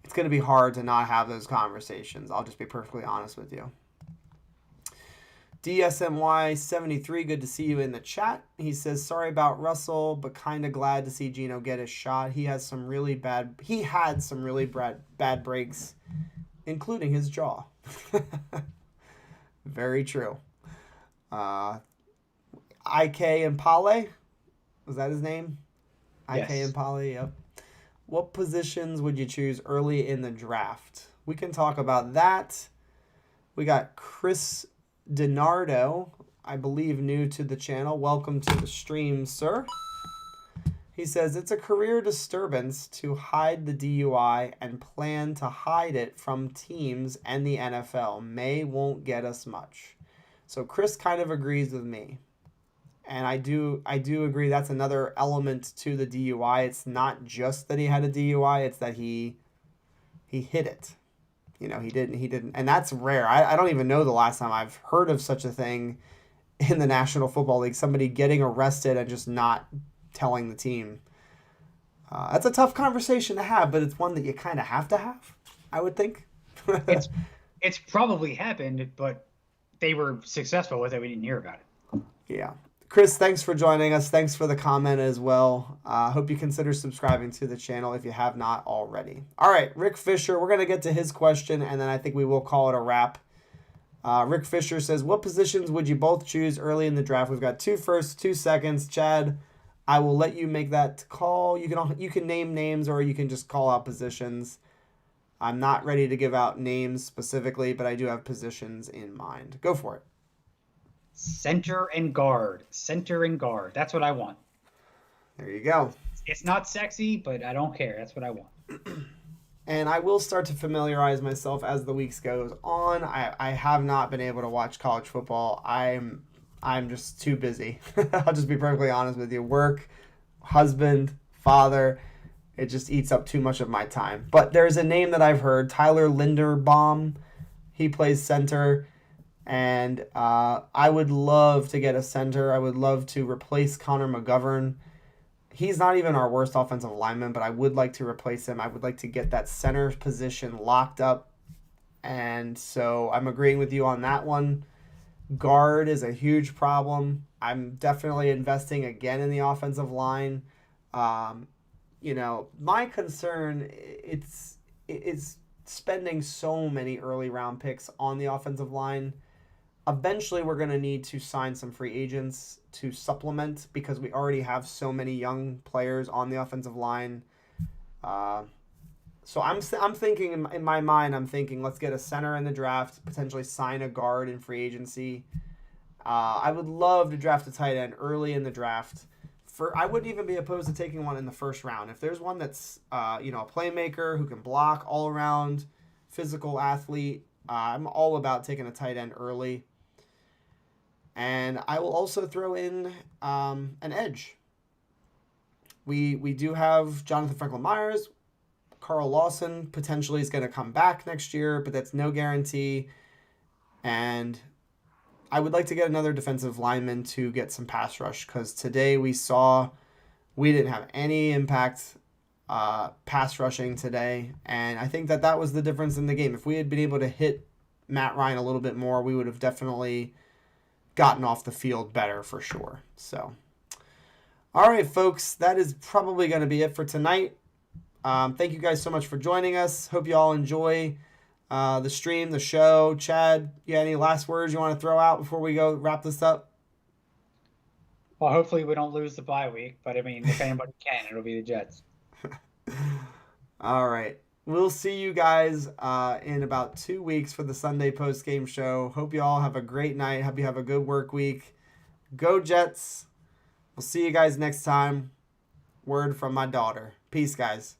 it's going to be hard to not have those conversations. I'll just be perfectly honest with you. DSMY73, good to see you in the chat. He says, sorry about Russell, but kind of glad to see Geno get his shot. He had some really bad breaks, including his jaw. Very true. IK Impale, was that his name? Yes. IK Impale, yep. What positions would you choose early in the draft? We can talk about that. We got Chris DiNardo, I believe new to the channel. Welcome to the stream, sir. He says, it's a career disturbance to hide the DUI and plan to hide it from teams and the NFL. May won't get us much. So Chris kind of agrees with me. And I do agree that's another element to the DUI. It's not just that he had a DUI, it's that he hit it. He didn't. And that's rare. I don't even know the last time I've heard of such a thing in the National Football League. Somebody getting arrested and just not telling the team. That's a tough conversation to have, but it's one that you kind of have to have, I would think. It's probably happened, but they were successful with it. We didn't hear about it. Yeah. Chris, thanks for joining us. Thanks for the comment as well. Hope you consider subscribing to the channel if you have not already. All right, Rick Fisher, we're going to get to his question, and then I think we will call it a wrap. Rick Fisher says, what positions would you both choose early in the draft? We've got 2 firsts, 2 seconds. Chad, I will let you make that call. You can name names, or you can just call out positions. I'm not ready to give out names specifically, but I do have positions in mind. Go for it. Center and guard. That's what I want. There you go. It's not sexy, but I don't care. That's what I want. And I will start to familiarize myself as the weeks goes on. I have not been able to watch college football. I'm just too busy. I'll just be perfectly honest with you. Work, husband, father, it just eats up too much of my time. But there's a name that I've heard, Tyler Linderbaum. He plays center, and I would love to get a center. I would love to replace Connor McGovern. He's not even our worst offensive lineman, but I would like to replace him. I would like to get that center position locked up. And so I'm agreeing with you on that one. Guard is a huge problem. I'm definitely investing again in the offensive line. My concern it's spending so many early round picks on the offensive line. Eventually, we're going to need to sign some free agents to supplement because we already have so many young players on the offensive line. So I'm thinking in my mind, I'm thinking let's get a center in the draft, potentially sign a guard in free agency. I would love to draft a tight end early in the draft. I wouldn't even be opposed to taking one in the first round. If there's one that's a playmaker who can block all around, physical athlete, I'm all about taking a tight end early. And I will also throw in an edge. We do have Jonathan Franklin Myers. Carl Lawson potentially is going to come back next year, but that's no guarantee. And I would like to get another defensive lineman to get some pass rush because today we saw we didn't have any impact pass rushing today. And I think that was the difference in the game. If we had been able to hit Matt Ryan a little bit more, we would have definitely gotten off the field better for sure. So, all right, folks, that is probably going to be it for tonight. Thank you guys so much for joining us. Hope you all enjoy the stream, the show. Chad, you got any last words you want to throw out before we go wrap this up? Well, hopefully we don't lose the bye week, but I mean, if anybody can, it'll be the Jets. All right. We'll see you guys in about 2 weeks for the Sunday post-game show. Hope you all have a great night. Hope you have a good work week. Go Jets. We'll see you guys next time. Word from my daughter. Peace, guys.